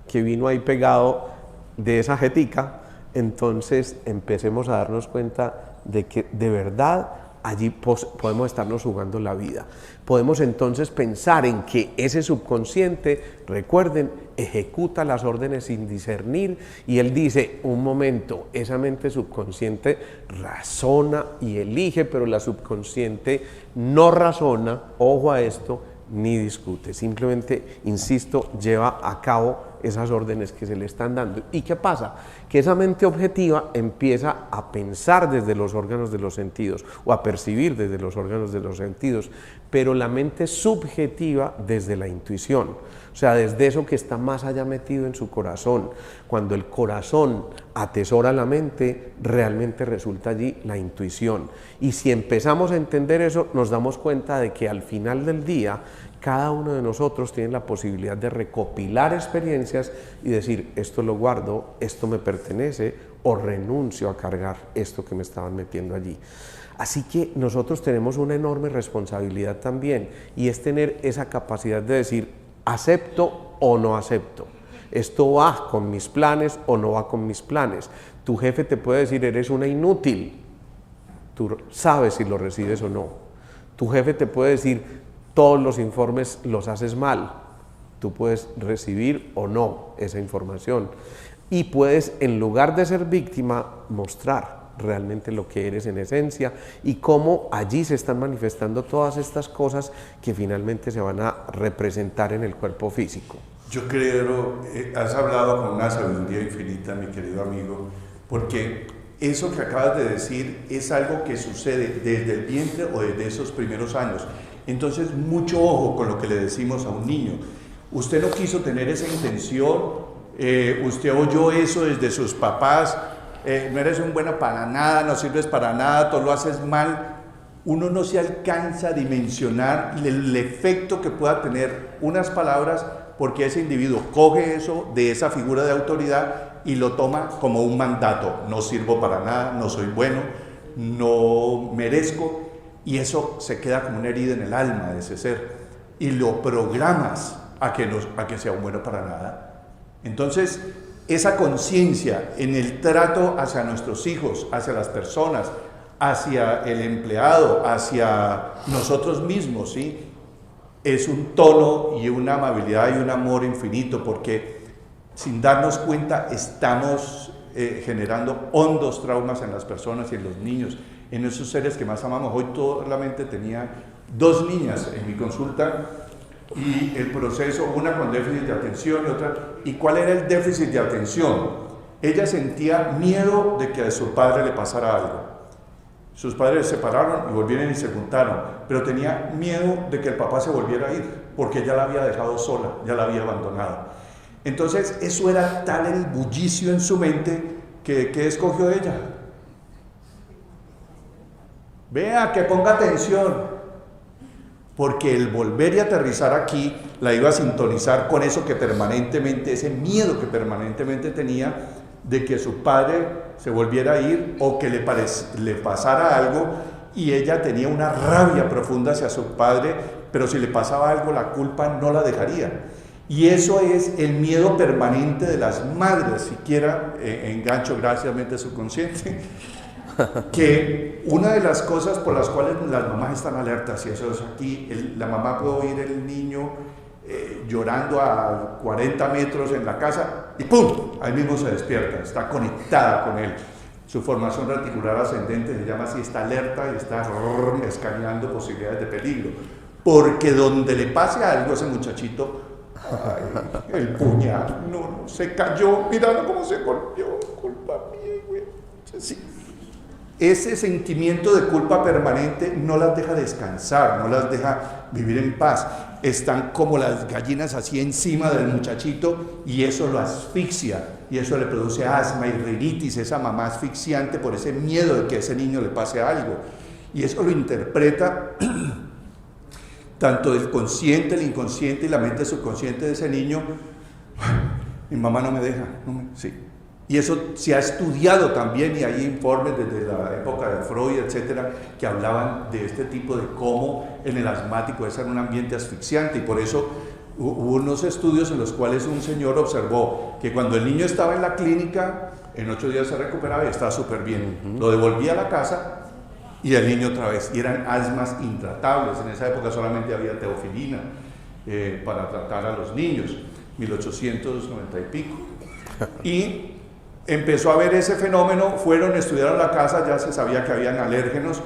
que vino ahí pegado de esa jetica, entonces empecemos a darnos cuenta de que de verdad allí podemos estarnos jugando la vida. Podemos entonces pensar en que ese subconsciente, recuerden, ejecuta las órdenes sin discernir y él dice, un momento, esa mente subconsciente razona y elige, pero la subconsciente no razona, ojo a esto, ni discute, simplemente, insisto, lleva a cabo esas órdenes que se le están dando. ¿Y qué pasa? Que esa mente objetiva empieza a pensar desde los órganos de los sentidos o a percibir desde los órganos de los sentidos, pero la mente subjetiva desde la intuición, o sea, desde eso que está más allá metido en su corazón. Cuando el corazón atesora la mente, realmente resulta allí la intuición. Y si empezamos a entender eso, nos damos cuenta de que al final del día, cada uno de nosotros tiene la posibilidad de recopilar experiencias y decir, esto lo guardo, esto me pertenece, o renuncio a cargar esto que me estaban metiendo allí. Así que nosotros tenemos una enorme responsabilidad también, y es tener esa capacidad de decir, acepto o no acepto. Esto va con mis planes o no va con mis planes. Tu jefe te puede decir, eres una inútil. Tú sabes si lo recibes o no. Tu jefe te puede decir, todos los informes los haces mal. Tú puedes recibir o no esa información. Y puedes, en lugar de ser víctima, mostrar realmente lo que eres en esencia y cómo allí se están manifestando todas estas cosas que finalmente se van a representar en el cuerpo físico. Yo creo, has hablado con una sabiduría infinita, mi querido amigo, porque eso que acabas de decir es algo que sucede desde el vientre o desde esos primeros años. Entonces, mucho ojo con lo que le decimos a un niño. Usted no quiso tener esa intención, usted oyó eso desde sus papás, no eres un bueno para nada, no sirves para nada, todo lo haces mal. Uno no se alcanza a dimensionar el efecto que pueda tener unas palabras, porque ese individuo coge eso de esa figura de autoridad y lo toma como un mandato. No sirvo para nada, no soy bueno, no merezco, y eso se queda como una herida en el alma de ese ser y lo programas a que sea un bueno para nada. Entonces, esa conciencia en el trato hacia nuestros hijos, hacia las personas, hacia el empleado, hacia nosotros mismos, ¿sí?, es un tono y una amabilidad y un amor infinito, porque sin darnos cuenta estamos generando hondos traumas en las personas y en los niños, en esos seres que más amamos. Hoy solamente tenía 2 niñas en mi consulta, y el proceso, una con déficit de atención y otra. ¿Y cuál era el déficit de atención? Ella sentía miedo de que a su padre le pasara algo. Sus padres se separaron y volvieron y se juntaron, pero tenía miedo de que el papá se volviera a ir, porque ya la había dejado sola, ya la había abandonado. Entonces, eso era tal el bullicio en su mente que escogió ella. Vea, que ponga atención, porque el volver y aterrizar aquí la iba a sintonizar con eso que permanentemente, ese miedo que permanentemente tenía de que su padre se volviera a ir o que le pasara algo, y ella tenía una rabia profunda hacia su padre, pero si le pasaba algo la culpa no la dejaría. Y eso es el miedo permanente de las madres, siquiera engancho graciasmente subconsciente, que una de las cosas por las cuales las mamás están alertas, y eso es aquí, la mamá puede oír el niño llorando a 40 metros en la casa y ¡pum!, ahí mismo se despierta, está conectada con él. Su formación reticular ascendente se llama así, está alerta y está escaneando posibilidades de peligro, porque donde le pase algo a ese muchachito, ay, el puñal, no, se cayó, mirando cómo se golpeó, culpa mía, güey. Sí. Ese sentimiento de culpa permanente no las deja descansar, no las deja vivir en paz. Están como las gallinas así encima del muchachito, y eso lo asfixia, y eso le produce asma y rinitis, esa mamá asfixiante por ese miedo de que a ese niño le pase algo. Y eso lo interpreta tanto el consciente, el inconsciente y la mente subconsciente de ese niño. Mi mamá no me deja, sí. Y eso se ha estudiado también, y hay informes desde la época de Freud, etcétera, que hablaban de este tipo de cómo en el asmático es un ambiente asfixiante, y por eso hubo unos estudios en los cuales un señor observó que cuando el niño estaba en la clínica, en 8 días se recuperaba y estaba súper bien. Lo devolvía a la casa y el niño otra vez, y eran asmas intratables. En esa época solamente había teofilina para tratar a los niños, 1890 y pico. Y empezó a ver ese fenómeno, fueron, estudiaron la casa, ya se sabía que habían alérgenos,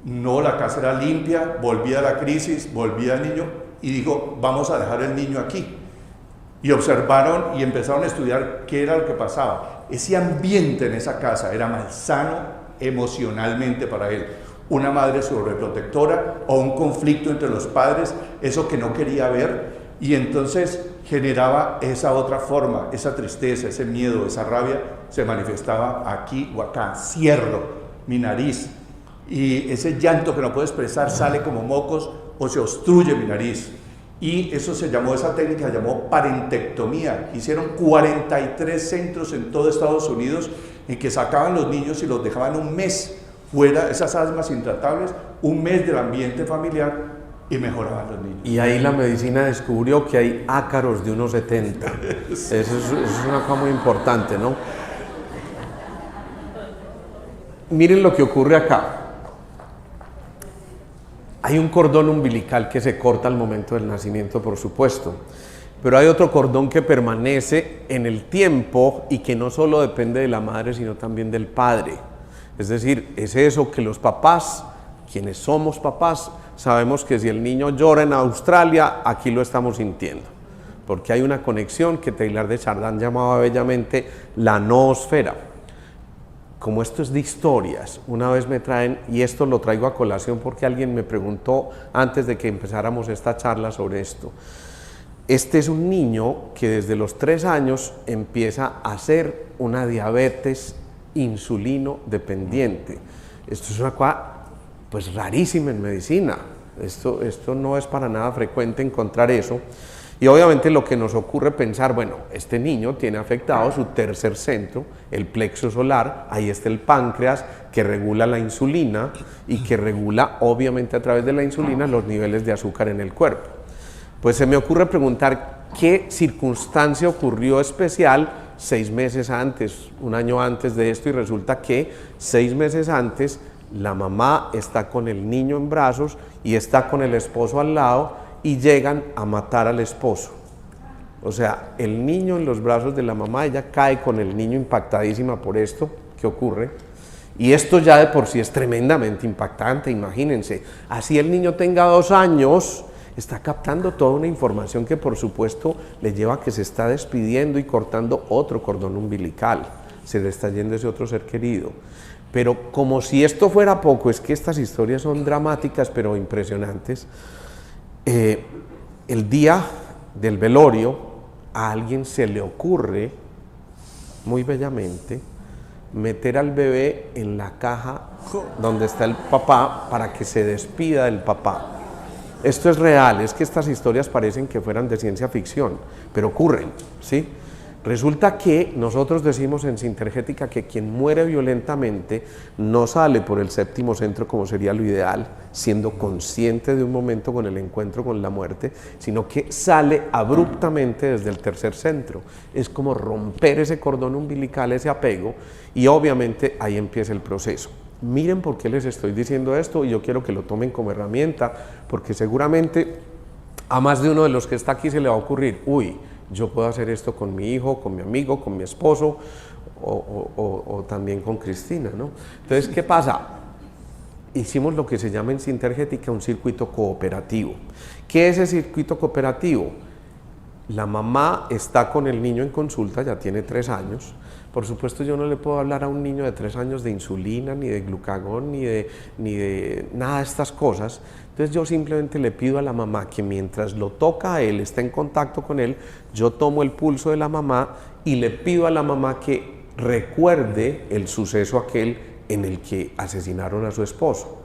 no, la casa era limpia, volvía la crisis, volvía el niño, y dijo, vamos a dejar el niño aquí. Y observaron y empezaron a estudiar qué era lo que pasaba. Ese ambiente en esa casa era malsano emocionalmente para él. Una madre sobreprotectora o un conflicto entre los padres, eso que no quería ver, y entonces generaba esa otra forma, esa tristeza, ese miedo, esa rabia, se manifestaba aquí o acá. Cierro mi nariz, y ese llanto que no puedo expresar sale como mocos o se obstruye mi nariz. Y eso se llamó, esa técnica se llamó parentectomía. Hicieron 43 centros en todo Estados Unidos en que sacaban los niños y los dejaban un mes fuera, esas asmas intratables, un mes del ambiente familiar, y mejoraban los niños. Y ahí la medicina descubrió que hay ácaros de unos 70. Eso es una cosa muy importante, ¿no? Miren lo que ocurre acá. Hay un cordón umbilical que se corta al momento del nacimiento, por supuesto, pero hay otro cordón que permanece en el tiempo y que no solo depende de la madre, sino también del padre. Es decir, es eso que los papás, quienes somos papás, sabemos que si el niño llora en Australia, aquí lo estamos sintiendo, porque hay una conexión que Teilhard de Chardin llamaba bellamente la noosfera. como esto es de historias, una vez me traen, y esto lo traigo a colación porque alguien me preguntó antes de que empezáramos esta charla sobre esto. Este es un niño que desde los 3 años empieza a hacer una diabetes insulino dependiente. Esto es una cosa pues rarísima en medicina. Esto no es para nada frecuente encontrar eso. Y obviamente lo que nos ocurre pensar, bueno, este niño tiene afectado su tercer centro, el plexo solar, ahí está el páncreas que regula la insulina y que regula obviamente a través de la insulina los niveles de azúcar en el cuerpo. Pues se me ocurre preguntar qué circunstancia ocurrió especial 6 meses antes, 1 año antes de esto, y resulta que 6 meses antes la mamá está con el niño en brazos y está con el esposo al lado y llegan a matar al esposo. O sea, el niño en los brazos de la mamá, ella cae con el niño impactadísima por esto que ocurre. Y esto ya de por sí es tremendamente impactante, imagínense. Así el niño tenga 2 años, está captando toda una información que por supuesto le lleva a que se está despidiendo y cortando otro cordón umbilical. Se le está yendo ese otro ser querido. Pero como si esto fuera poco, es que estas historias son dramáticas pero impresionantes. El día del velorio a alguien se le ocurre muy bellamente meter al bebé en la caja donde está el papá para que se despida del papá. Esto es real, es que estas historias parecen que fueran de ciencia ficción, pero ocurren, ¿sí? Resulta que nosotros decimos en Sintergética que quien muere violentamente no sale por el 7º centro como sería lo ideal, siendo consciente de un momento con el encuentro con la muerte, sino que sale abruptamente desde el 3er centro. Es como romper ese cordón umbilical, ese apego, y obviamente ahí empieza el proceso. Miren por qué les estoy diciendo esto, y yo quiero que lo tomen como herramienta, porque seguramente a más de uno de los que está aquí se le va a ocurrir, uy, yo puedo hacer esto con mi hijo, con mi amigo, con mi esposo o también con Cristina, ¿no? Entonces, ¿qué pasa? Hicimos lo que se llama en Sintergética un circuito cooperativo. ¿Qué es ese circuito cooperativo? La mamá está con el niño en consulta, ya tiene 3 años. Por supuesto, yo no le puedo hablar a un niño de 3 años de insulina, ni de glucagón, ni de nada de estas cosas. Entonces yo simplemente le pido a la mamá que mientras lo toca a él, está en contacto con él, yo tomo el pulso de la mamá y le pido a la mamá que recuerde el suceso aquel en el que asesinaron a su esposo.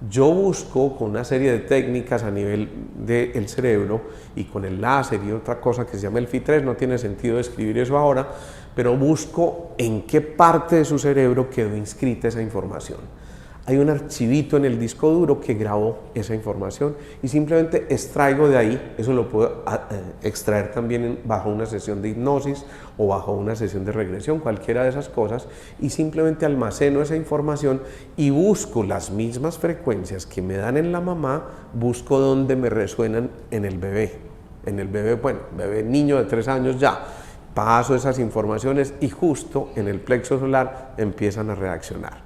Yo busco con una serie de técnicas a nivel del cerebro y con el láser y otra cosa que se llama el FI3, no tiene sentido describir eso ahora, pero busco en qué parte de su cerebro quedó inscrita esa información. Hay un archivito en el disco duro que grabó esa información y simplemente extraigo de ahí, eso lo puedo extraer también bajo una sesión de hipnosis o bajo una sesión de regresión, cualquiera de esas cosas, y simplemente almaceno esa información y busco las mismas frecuencias que me dan en la mamá, busco dónde me resuenan en el bebé. En el bebé, bueno, bebé niño de 3 años ya, paso esas informaciones y justo en el plexo solar empiezan a reaccionar.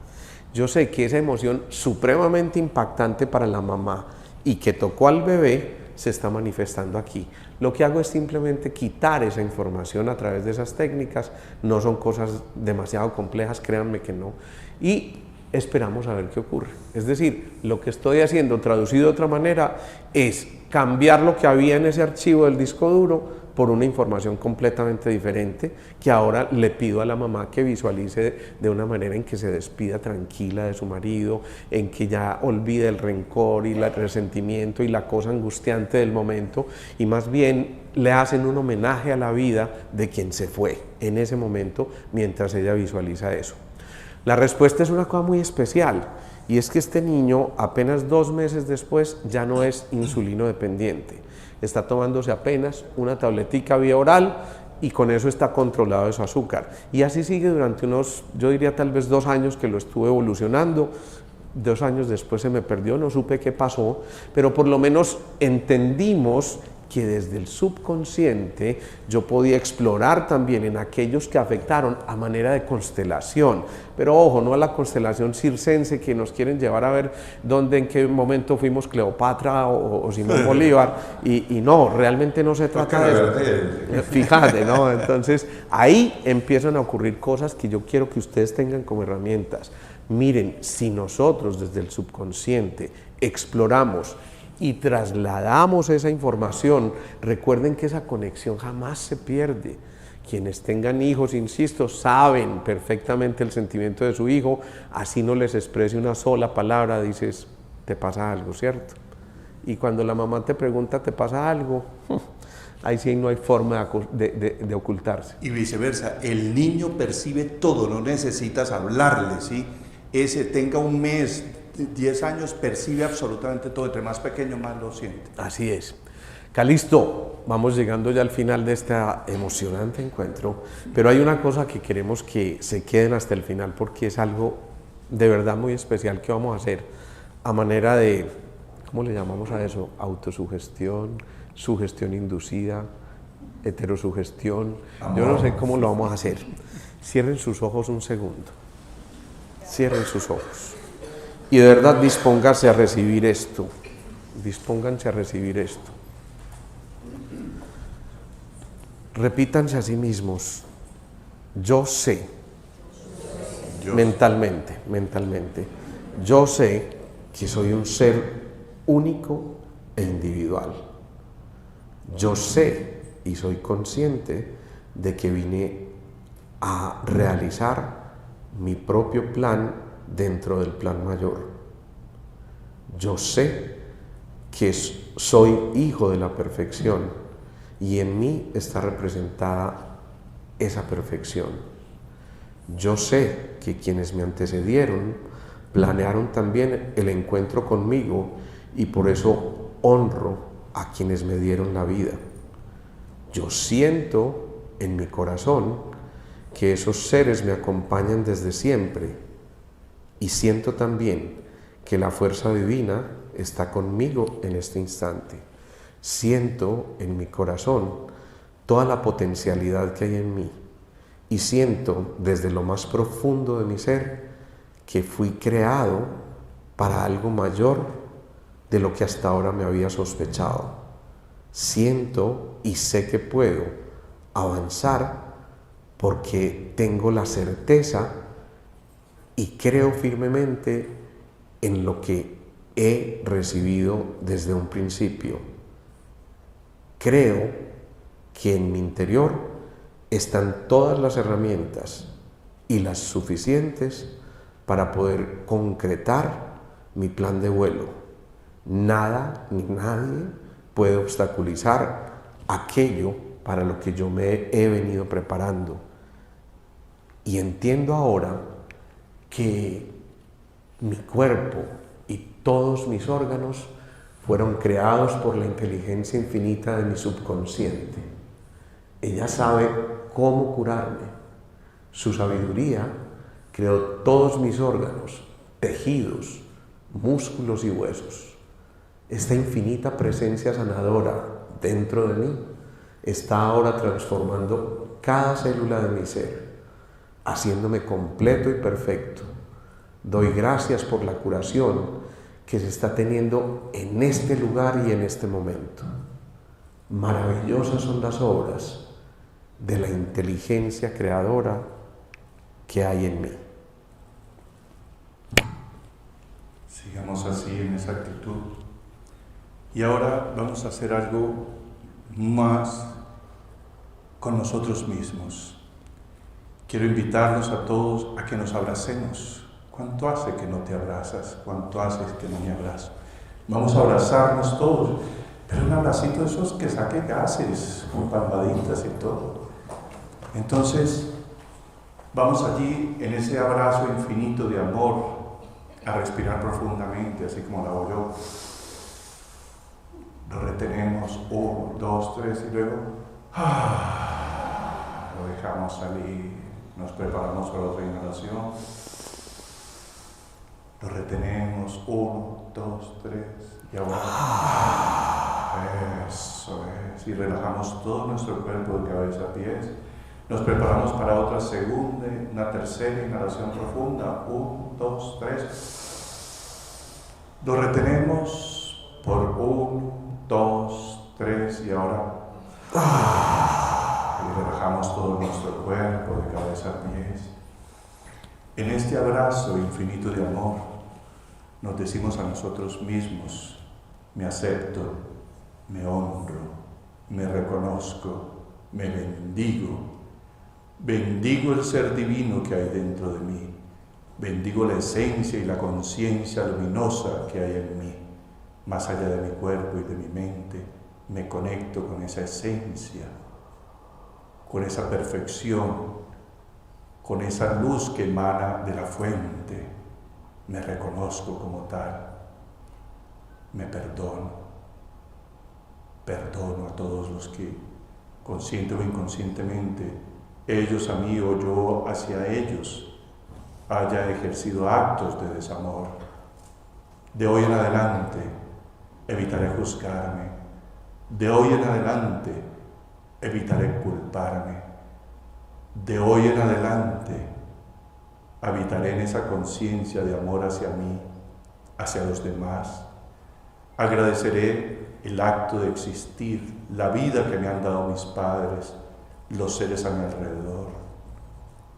Yo sé que esa emoción supremamente impactante para la mamá y que tocó al bebé se está manifestando aquí. Lo que hago es simplemente quitar esa información a través de esas técnicas, no son cosas demasiado complejas, créanme que no, y esperamos a ver qué ocurre. Es decir, lo que estoy haciendo, traducido de otra manera, es cambiar lo que había en ese archivo del disco duro por una información completamente diferente que ahora le pido a la mamá que visualice de una manera en que se despida tranquila de su marido, en que ya olvide el rencor y el resentimiento y la cosa angustiante del momento y más bien le hacen un homenaje a la vida de quien se fue en ese momento mientras ella visualiza eso. La respuesta es una cosa muy especial y es que este niño apenas 2 meses después ya no es insulino dependiente. Está tomándose apenas una tabletica vía oral y con eso está controlado de su azúcar. Y así sigue durante unos, yo diría tal vez 2 años que lo estuve evolucionando. 2 años después se me perdió, no supe qué pasó, pero por lo menos entendimos que desde el subconsciente yo podía explorar también en aquellos que afectaron a manera de constelación. Pero ojo, no a la constelación circense que nos quieren llevar a ver dónde, en qué momento fuimos Cleopatra o Simón Bolívar, y no, realmente no se trata de eso. Fíjate, ¿no? Entonces ahí empiezan a ocurrir cosas que yo quiero que ustedes tengan como herramientas. Miren, si nosotros desde el subconsciente exploramos y trasladamos esa información, recuerden que esa conexión jamás se pierde. Quienes tengan hijos, insisto, saben perfectamente el sentimiento de su hijo, así no les exprese una sola palabra, dices, te pasa algo, ¿cierto? Y cuando la mamá te pregunta, ¿te pasa algo? Ahí sí no hay forma de ocultarse. Y viceversa, el niño percibe todo, no necesitas hablarle, ¿sí? Ese tenga un mes, 10 años, percibe absolutamente todo, entre más pequeño más lo siente. Así es. Calisto, vamos llegando ya al final de este emocionante encuentro, pero hay una cosa que queremos que se queden hasta el final porque es algo de verdad muy especial que vamos a hacer a manera de, ¿cómo le llamamos a eso? Autosugestión, sugestión inducida, heterosugestión, yo no sé cómo lo vamos a hacer. Cierren sus ojos un segundo, cierren sus ojos. Y de verdad dispónganse a recibir esto, dispónganse a recibir esto. Repítanse a sí mismos, yo sé, mentalmente, yo sé que soy un ser único e individual. Yo sé y soy consciente de que vine a realizar mi propio plan dentro del plan mayor. Yo sé que soy hijo de la perfección y en mí está representada esa perfección. Yo sé que quienes me antecedieron planearon también el encuentro conmigo y por eso honro a quienes me dieron la vida. Yo siento en mi corazón que esos seres me acompañan desde siempre. Y siento también que la fuerza divina está conmigo en este instante. Siento en mi corazón toda la potencialidad que hay en mí. Y siento desde lo más profundo de mi ser que fui creado para algo mayor de lo que hasta ahora me había sospechado. Siento y sé que puedo avanzar porque tengo la certeza y creo firmemente en lo que he recibido desde un principio. Creo que en mi interior están todas las herramientas y las suficientes para poder concretar mi plan de vuelo. Nada ni nadie puede obstaculizar aquello para lo que yo me he venido preparando. Y entiendo ahora que mi cuerpo y todos mis órganos fueron creados por la inteligencia infinita de mi subconsciente. Ella sabe cómo curarme. Su sabiduría creó todos mis órganos, tejidos, músculos y huesos. Esta infinita presencia sanadora dentro de mí está ahora transformando cada célula de mi ser, haciéndome completo y perfecto. Doy gracias por la curación que se está teniendo en este lugar y en este momento. Maravillosas son las obras de la inteligencia creadora que hay en mí. Sigamos así en esa actitud. Y ahora vamos a hacer algo más con nosotros mismos. Quiero invitarlos a todos a que nos abracemos. ¿Cuánto hace que no te abrazas? ¿Cuánto hace que no me abrazo? Vamos a abrazarnos todos, pero un abracito de esos que saque gases, con palmaditas y todo. Entonces, vamos allí en ese abrazo infinito de amor a respirar profundamente, así como lo hago yo. Lo retenemos, 1, 2, 3 y luego lo dejamos salir. Nos preparamos para otra inhalación. Lo retenemos, 1, 2, 3 y ahora Eso es. Y relajamos todo nuestro cuerpo de cabeza a pies. Nos preparamos para otra segunda, una tercera inhalación profunda. 1, 2, 3. Lo retenemos por 1, 2, 3 y ahora y relajamos todo nuestro cuerpo de cabeza a pies. En este abrazo infinito de amor nos decimos a nosotros mismos: me acepto, me honro, me reconozco, me bendigo. Bendigo el ser divino que hay dentro de mí. Bendigo la esencia y la conciencia luminosa que hay en mí. Más allá de mi cuerpo y de mi mente, me conecto con esa esencia, con esa perfección, con esa luz que emana de la fuente. Me reconozco como tal. Me perdono. Perdono a todos los que, consciente o inconscientemente, ellos a mí o yo hacia ellos, haya ejercido actos de desamor. De hoy en adelante evitaré juzgarme. De hoy en adelante evitaré culparme. De hoy en adelante habitaré en esa conciencia de amor hacia mí, hacia los demás. Agradeceré el acto de existir, la vida que me han dado mis padres, los seres a mi alrededor.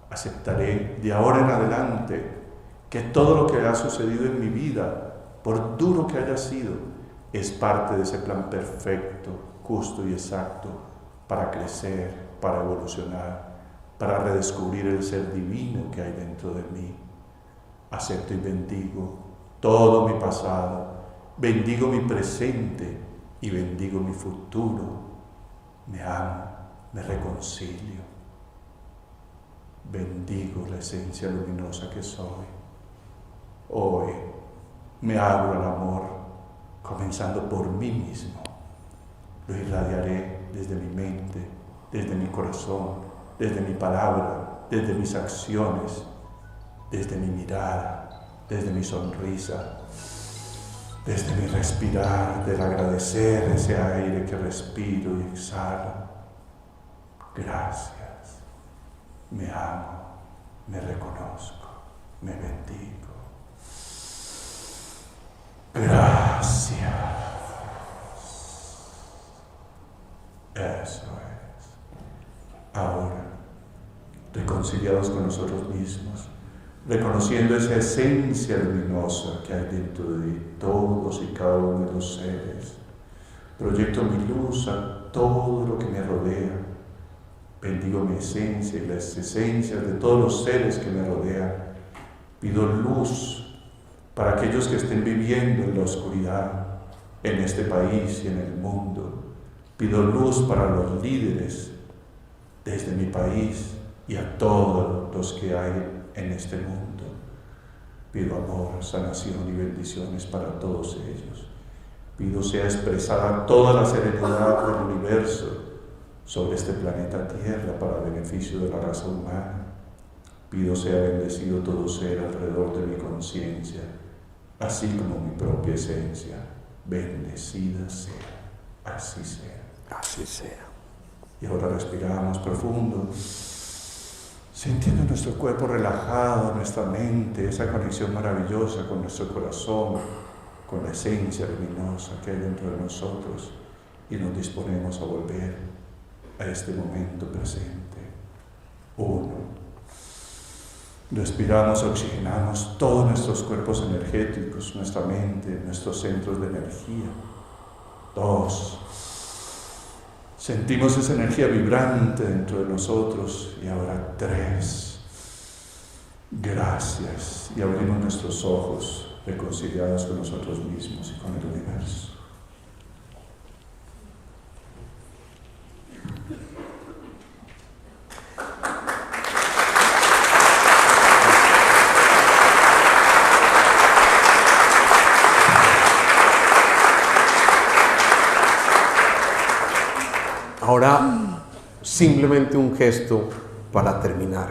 Aceptaré de ahora en adelante que todo lo que ha sucedido en mi vida, por duro que haya sido, es parte de ese plan perfecto, justo y exacto para crecer, para evolucionar, para redescubrir el ser divino que hay dentro de mí. Acepto y bendigo todo mi pasado, bendigo mi presente y bendigo mi futuro. Me amo, me reconcilio. Bendigo la esencia luminosa que soy. Hoy me abro al amor, comenzando por mí mismo. Lo irradiaré desde mi mente, desde mi corazón, desde mi palabra, desde mis acciones, desde mi mirada, desde mi sonrisa, desde mi respirar, del agradecer ese aire que respiro y exhalo. Gracias. Me amo, me reconozco, me bendigo. Gracias. Eso es. Ahora, reconciliados con nosotros mismos, reconociendo esa esencia luminosa que hay dentro de todos y cada uno de los seres, proyecto mi luz a todo lo que me rodea. Bendigo mi esencia y las esencias de todos los seres que me rodean. Pido luz para aquellos que estén viviendo en la oscuridad, en este país y en el mundo. Pido luz para los líderes desde mi país y a todos los que hay en este mundo. Pido amor, sanación y bendiciones para todos ellos. Pido sea expresada toda la serenidad del universo sobre este planeta Tierra para beneficio de la raza humana. Pido sea bendecido todo ser alrededor de mi conciencia, así como mi propia esencia. Bendecida sea, así sea. Así sea. Y ahora respiramos profundo, sintiendo nuestro cuerpo relajado, nuestra mente, esa conexión maravillosa con nuestro corazón, con la esencia luminosa que hay dentro de nosotros, y nos disponemos a volver a este momento presente. 1. Respiramos, oxigenamos todos nuestros cuerpos energéticos, nuestra mente, nuestros centros de energía. 2. Sentimos esa energía vibrante dentro de nosotros. Y ahora 3. Gracias. Y abrimos nuestros ojos, reconciliados con nosotros mismos y con el universo. Ahora, simplemente un gesto para terminar.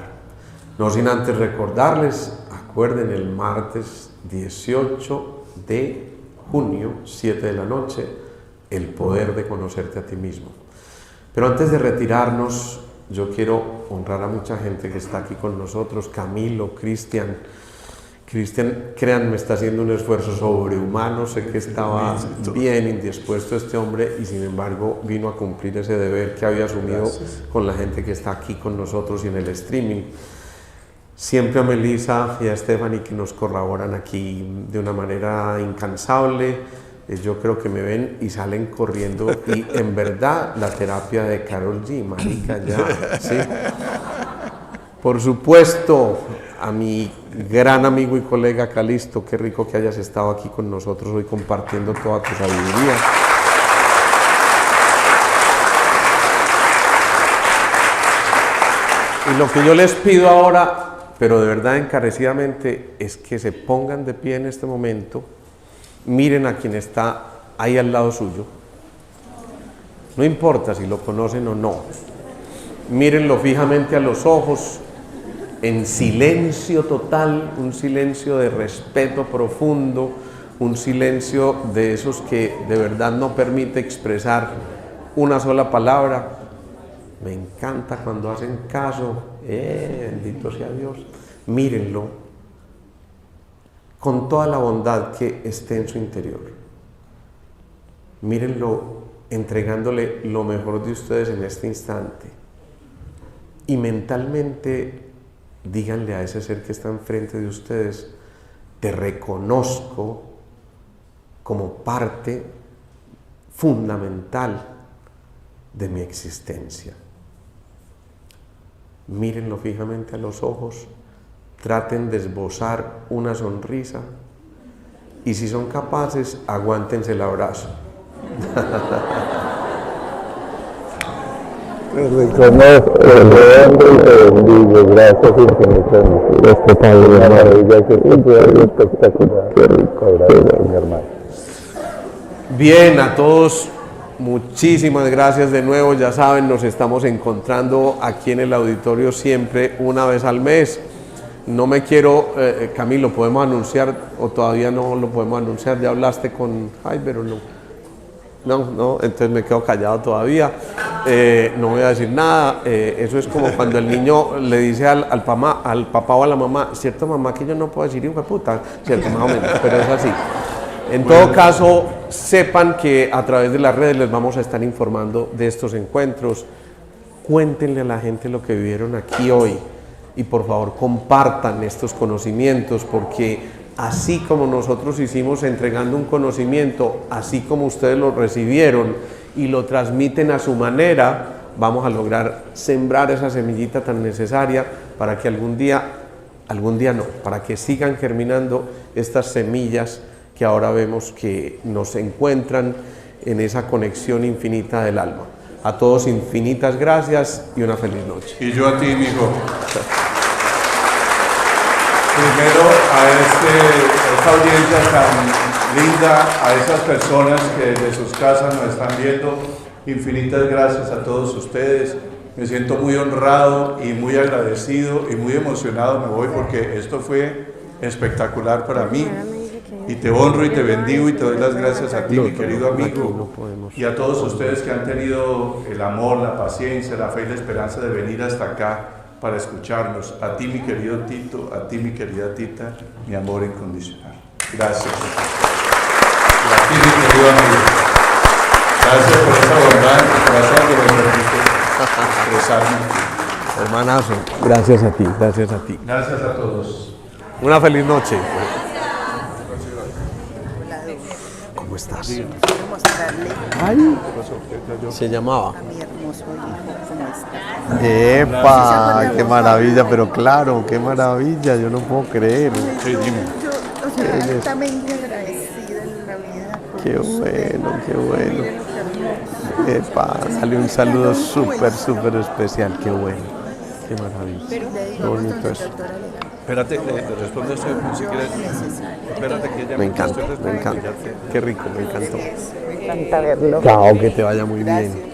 No sin antes recordarles, acuerden el martes 18 de junio, 7 de la noche, el poder de conocerte a ti mismo. Pero antes de retirarnos, yo quiero honrar a mucha gente que está aquí con nosotros, Camilo, Cristian, créanme, está haciendo un esfuerzo sobrehumano. Sé que estaba bien indispuesto este hombre y sin embargo vino a cumplir ese deber que había asumido con la gente que está aquí con nosotros y en el streaming. Siempre a Melissa y a Stephanie, que nos colaboran aquí de una manera incansable. Yo creo que me ven y salen corriendo y en verdad la terapia de Karol G, marica, ya, ¿sí? Por supuesto, a mi gran amigo y colega Calisto, qué rico que hayas estado aquí con nosotros hoy compartiendo toda tu sabiduría. Y lo que yo les pido ahora, pero de verdad encarecidamente, es que se pongan de pie en este momento, miren a quien está ahí al lado suyo, no importa si lo conocen o no, mírenlo fijamente a los ojos, en silencio total, un silencio de respeto profundo, un silencio de esos que de verdad no permite expresar una sola palabra. Me encanta cuando hacen caso, bendito sea Dios. Mírenlo con toda la bondad que esté en su interior. Mírenlo entregándole lo mejor de ustedes en este instante. Y mentalmente díganle a ese ser que está enfrente de ustedes: te reconozco como parte fundamental de mi existencia. Mírenlo fijamente a los ojos, traten de esbozar una sonrisa y si son capaces, aguántense el abrazo. Te reconozco, te honro y te bendigo. Gracias infinitas. Este Padre, maravilla, qué espectacular. Qué rico, gracias, mi hermano. Bien, a todos, muchísimas gracias de nuevo. Ya saben, nos estamos encontrando aquí en el auditorio siempre una vez al mes. No me quiero, Camilo, ¿podemos anunciar o todavía no lo podemos anunciar? ¿Ya hablaste con Jaime o no? No, entonces me quedo callado todavía, no voy a decir nada. Eso es como cuando el niño le dice al papá o a la mamá: cierto mamá que yo no puedo decir hijo de puta, cierto, más o menos, pero es así. En todo caso, sepan que a través de las redes les vamos a estar informando de estos encuentros. Cuéntenle a la gente lo que vivieron aquí hoy y por favor compartan estos conocimientos, porque así como nosotros hicimos entregando un conocimiento, así como ustedes lo recibieron y lo transmiten a su manera, vamos a lograr sembrar esa semillita tan necesaria para que algún día no, para que sigan germinando estas semillas que ahora vemos que nos encuentran en esa conexión infinita del alma. A todos infinitas gracias y una feliz noche. Y yo a ti, mijo. Primero a esta audiencia tan linda, a esas personas que desde sus casas nos están viendo, infinitas gracias a todos ustedes. Me siento muy honrado y muy agradecido y muy emocionado. Me voy porque esto fue espectacular para mí. Y te honro y te bendigo y te doy las gracias a ti, mi querido amigo, y a todos ustedes que han tenido el amor, la paciencia, la fe y la esperanza de venir hasta acá para escucharnos. A ti, mi querido Tito, a ti, mi querida Tita, mi amor incondicional. Gracias. Y a ti, mi querido amigo. Gracias por esa bondad en tu corazón que me permite expresarme. Hermanazo, gracias a ti, gracias a ti. Gracias a todos. Una feliz noche. ¿Cómo estás? Quiero mostrarle Ay, se llamaba. a mi hermoso hijo cómo está. ¡Epa! ¡Qué maravilla! Pero claro, qué maravilla, yo no puedo creer. Sí, dime. Yo, o sea, altamente agradecida en la vida. por Qué usted. bueno, qué bueno. Mire lo que hermoso. ¡Epa! Salió un saludo súper especial, qué bueno. Qué maravilla. Le Qué digo, bonito donde eso. doctora Legrand, Espérate, te respondo eso si quieres. Espérate que ella Me encanta, me encanta. Qué rico, me encantó. me encanta verlo. Chao, que te vaya muy bien.